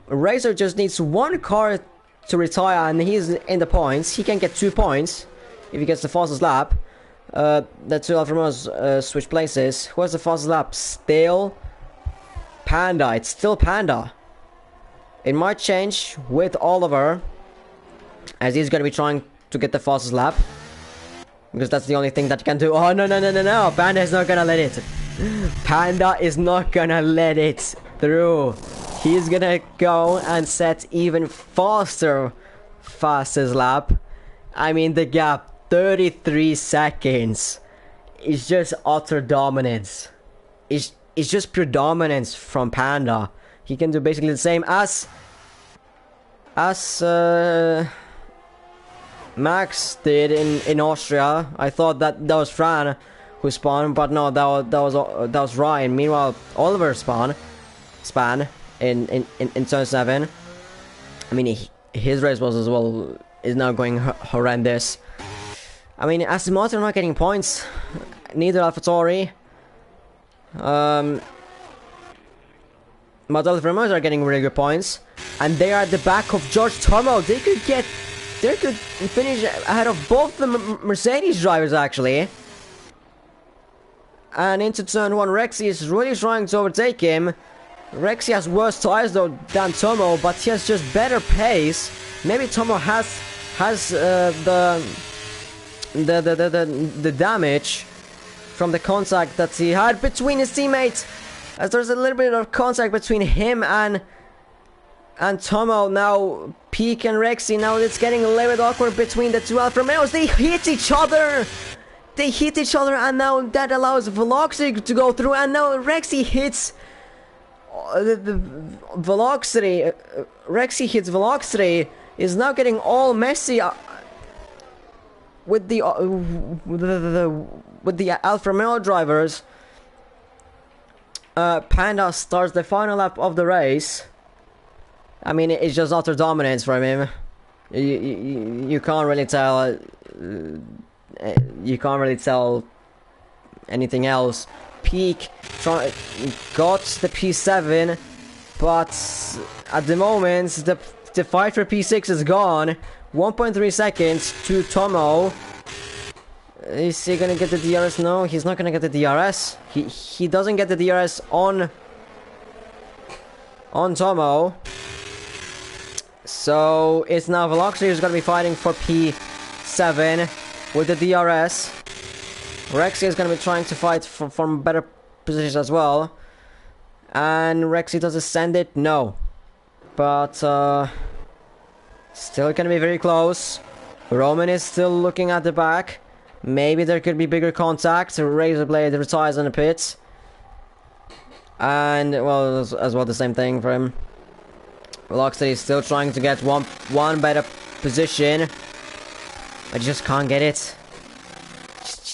Racer just needs 1 car to retire, and he's in the points. He can get 2 points if he gets the fastest lap. The 2 Alfa Romeos switch places. Who has the fastest lap? Still Panda. It's still Panda. It might change with Oliver, as he's going to be trying to get the fastest lap, because that's the only thing that you can do. Oh, no. Panda is not going to let it. Panda is not going to let it through. He's going to go and set even fastest lap. I mean, the gap, 33 seconds. It's just utter dominance. It's just pure dominance from Panda. He can do basically the same as Max did in Austria. I thought that was Fran who spawned, but no, that was Ryan. Meanwhile, Oliver span in turn 7. I mean, his race was as well is now going horrendous. I mean, Aston Martin are not getting points. Neither AlphaTauri. But Alfa Romeos are getting really good points, and they are at the back of George Tomo. They could finish ahead of both the Mercedes drivers actually. And into turn 1, Rexy is really trying to overtake him. Rexy has worse tires though than Tomo, but he has just better pace. Maybe Tomo has the damage from the contact that he had between his teammates. As there's a little bit of contact between him and Tomo. Now Peak and Rexy, now it's getting a little bit awkward between the 2 Alfa Romeos. They hit each other, and now that allows Velocity to go through, and now Rexy hits the Velocity. Rexy hits Velocity, is now getting all messy with the Alfa Romeo drivers. Panda starts the final lap of the race. I mean, it's just utter dominance from him. You can't really tell. You can't really tell anything else. Peak got the P7, but at the moment the fight for P6 is gone. 1.3 seconds to Tomo. Is he gonna get the DRS? No, he's not gonna get the DRS. He doesn't get the DRS on Tomo. So it's now Velocity who's gonna be fighting for P7 with the DRS. Rexy is gonna be trying to fight from better positions as well. And Rexy does it send it? No. But still gonna be very close. Roman is still looking at the back. Maybe there could be bigger contact. Razorblade retires in the pits. And, well, as well the same thing for him. Velocity is still trying to get one better position. But just can't get it.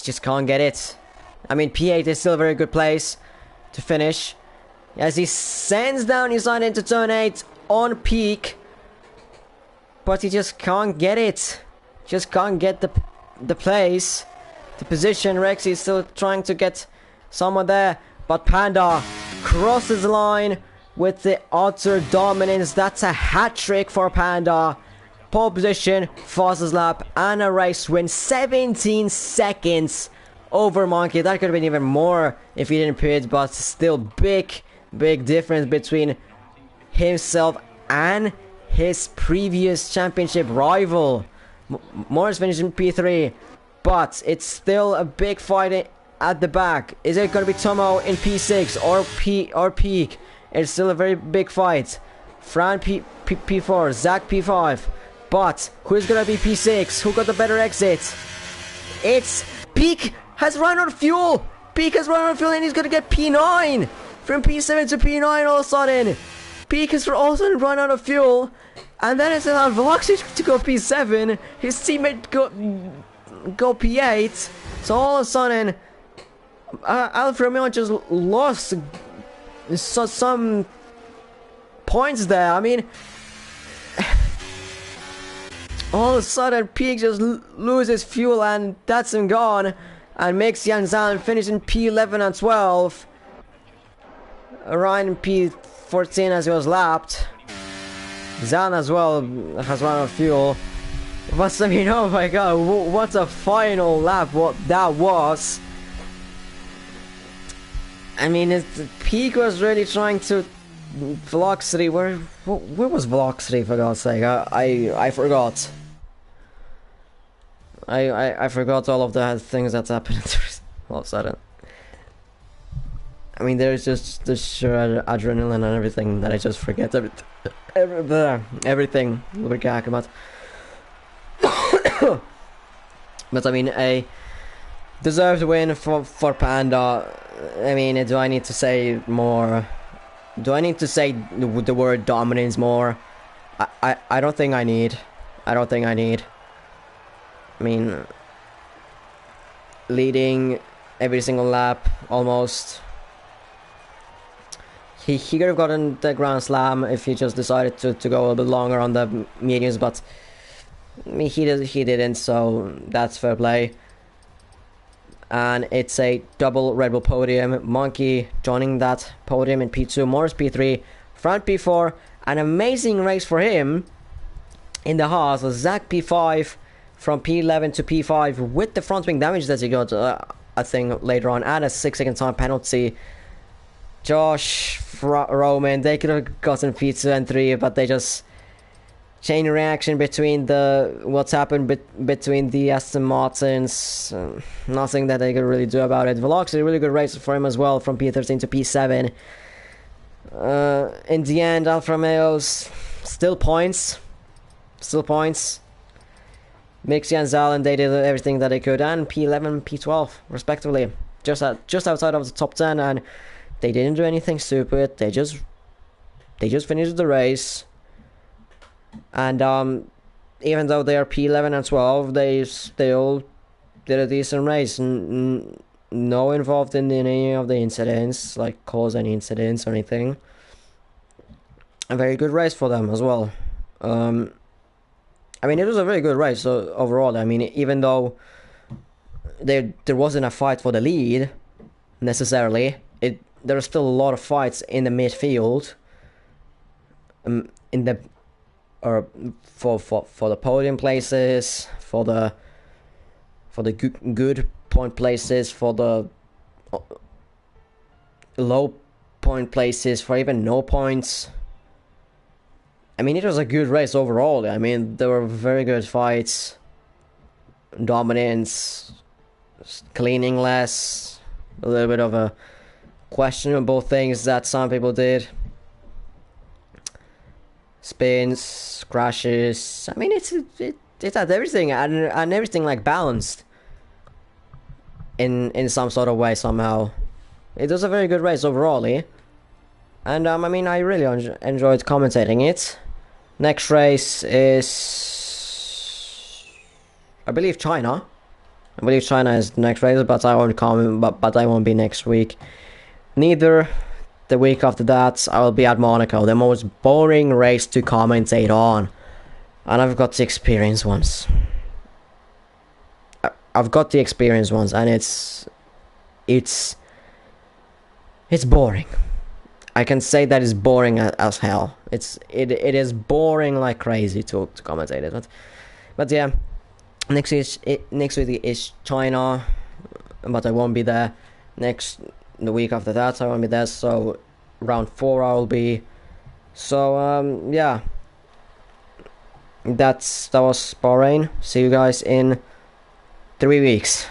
Just can't get it. I mean, P8 is still a very good place to finish. As he sends down his line into turn 8 on Peak. But he just can't get it. Just can't get the place, the position. Rexy is still trying to get someone there, but Panda crosses the line with the utter dominance. That's a hat trick for Panda. pole position, fastest lap, and a race win, 17 seconds over Monkey. That could have been even more if he didn't pit, but still big difference between himself and his previous championship rival. Morris finished in P3, but it's still a big fight at the back. Is it going to be Tomo in P6 or Peak? It's still a very big fight. Fran P4, Zach P5, but who's going to be P6? Who got the better exit? It's Peak has run out of fuel. Peak has run out of fuel and he's going to get P9 from P7 to P9 all of a sudden. Peak has also run out of fuel, and then it's allowed Voxy to go P7. His teammate go P8. So all of a sudden, Alfa Romeo just lost some points there. I mean, all of a sudden, Peak just loses fuel, and that's him gone, and makes Jan Zan finish in P11 and 12. Ryan P14 as he was lapped. Zan as well has run out of fuel. But I mean, oh my god, what a final lap what that was. I mean, Peak was really trying to... Velocity, where was Velocity, for God's sake? I forgot. I forgot all of the things that's happened all of a sudden. I mean, there's just the sheer adrenaline and everything that I just forget everything we're talking about. But I mean, a deserved win for Panda. I mean, do I need to say more? Do I need to say the word dominance more? I don't think I need. I don't think I need. I mean, leading every single lap almost. He could have gotten the Grand Slam if he just decided to go a little bit longer on the mediums, but I mean, he didn't, so that's fair play. And it's a double Red Bull podium. Monkey joining that podium in P2, Morris P3, Fran P4. An amazing race for him in the Haas. Zach P5 from P11 to P5 with the front wing damage that he got, I think, later on, and a 6-second time penalty. Josh, Roman, they could have gotten P2 and 3, but they just chain reaction between what's happened between the Aston Martins. Nothing that they could really do about it. Velocity, really good race for him as well, from P13 to P7. In the end, Alfa Romeo's still points. Mixie and Zalen, they did everything that they could, and P11, P12 respectively, just outside of the top 10, and they didn't do anything stupid. They just finished the race. And even though they are P11 and 12, they still did a decent race. No involved in any of the incidents, like cause any incidents or anything. A very good race for them as well. I mean, it was a very good race overall. I mean, even though there wasn't a fight for the lead necessarily, there are still a lot of fights in the midfield. For the podium places, for the good point places, for the low point places, for even no points. I mean, it was a good race overall. I mean, there were very good fights, dominance, cleaning less, a little bit of a questionable things that some people did. Spins, crashes. I mean, it had everything and everything like balanced in some sort of way somehow. It was a very good race overall, and I mean, I really enjoyed commentating it. Next race is, I believe, China. I believe China is the next race, but I won't comment. But I won't be next week. Neither. The week after that, I will be at Monaco, the most boring race to commentate on. And I've got the experience once. I've got the experience once, and it's boring. I can say that it's boring as hell. It is boring like crazy to commentate it. But yeah, next week is China, but I won't be there. The week after that I won't be there. So round 4 I will be. So yeah, that was Bahrain. See you guys in 3 weeks.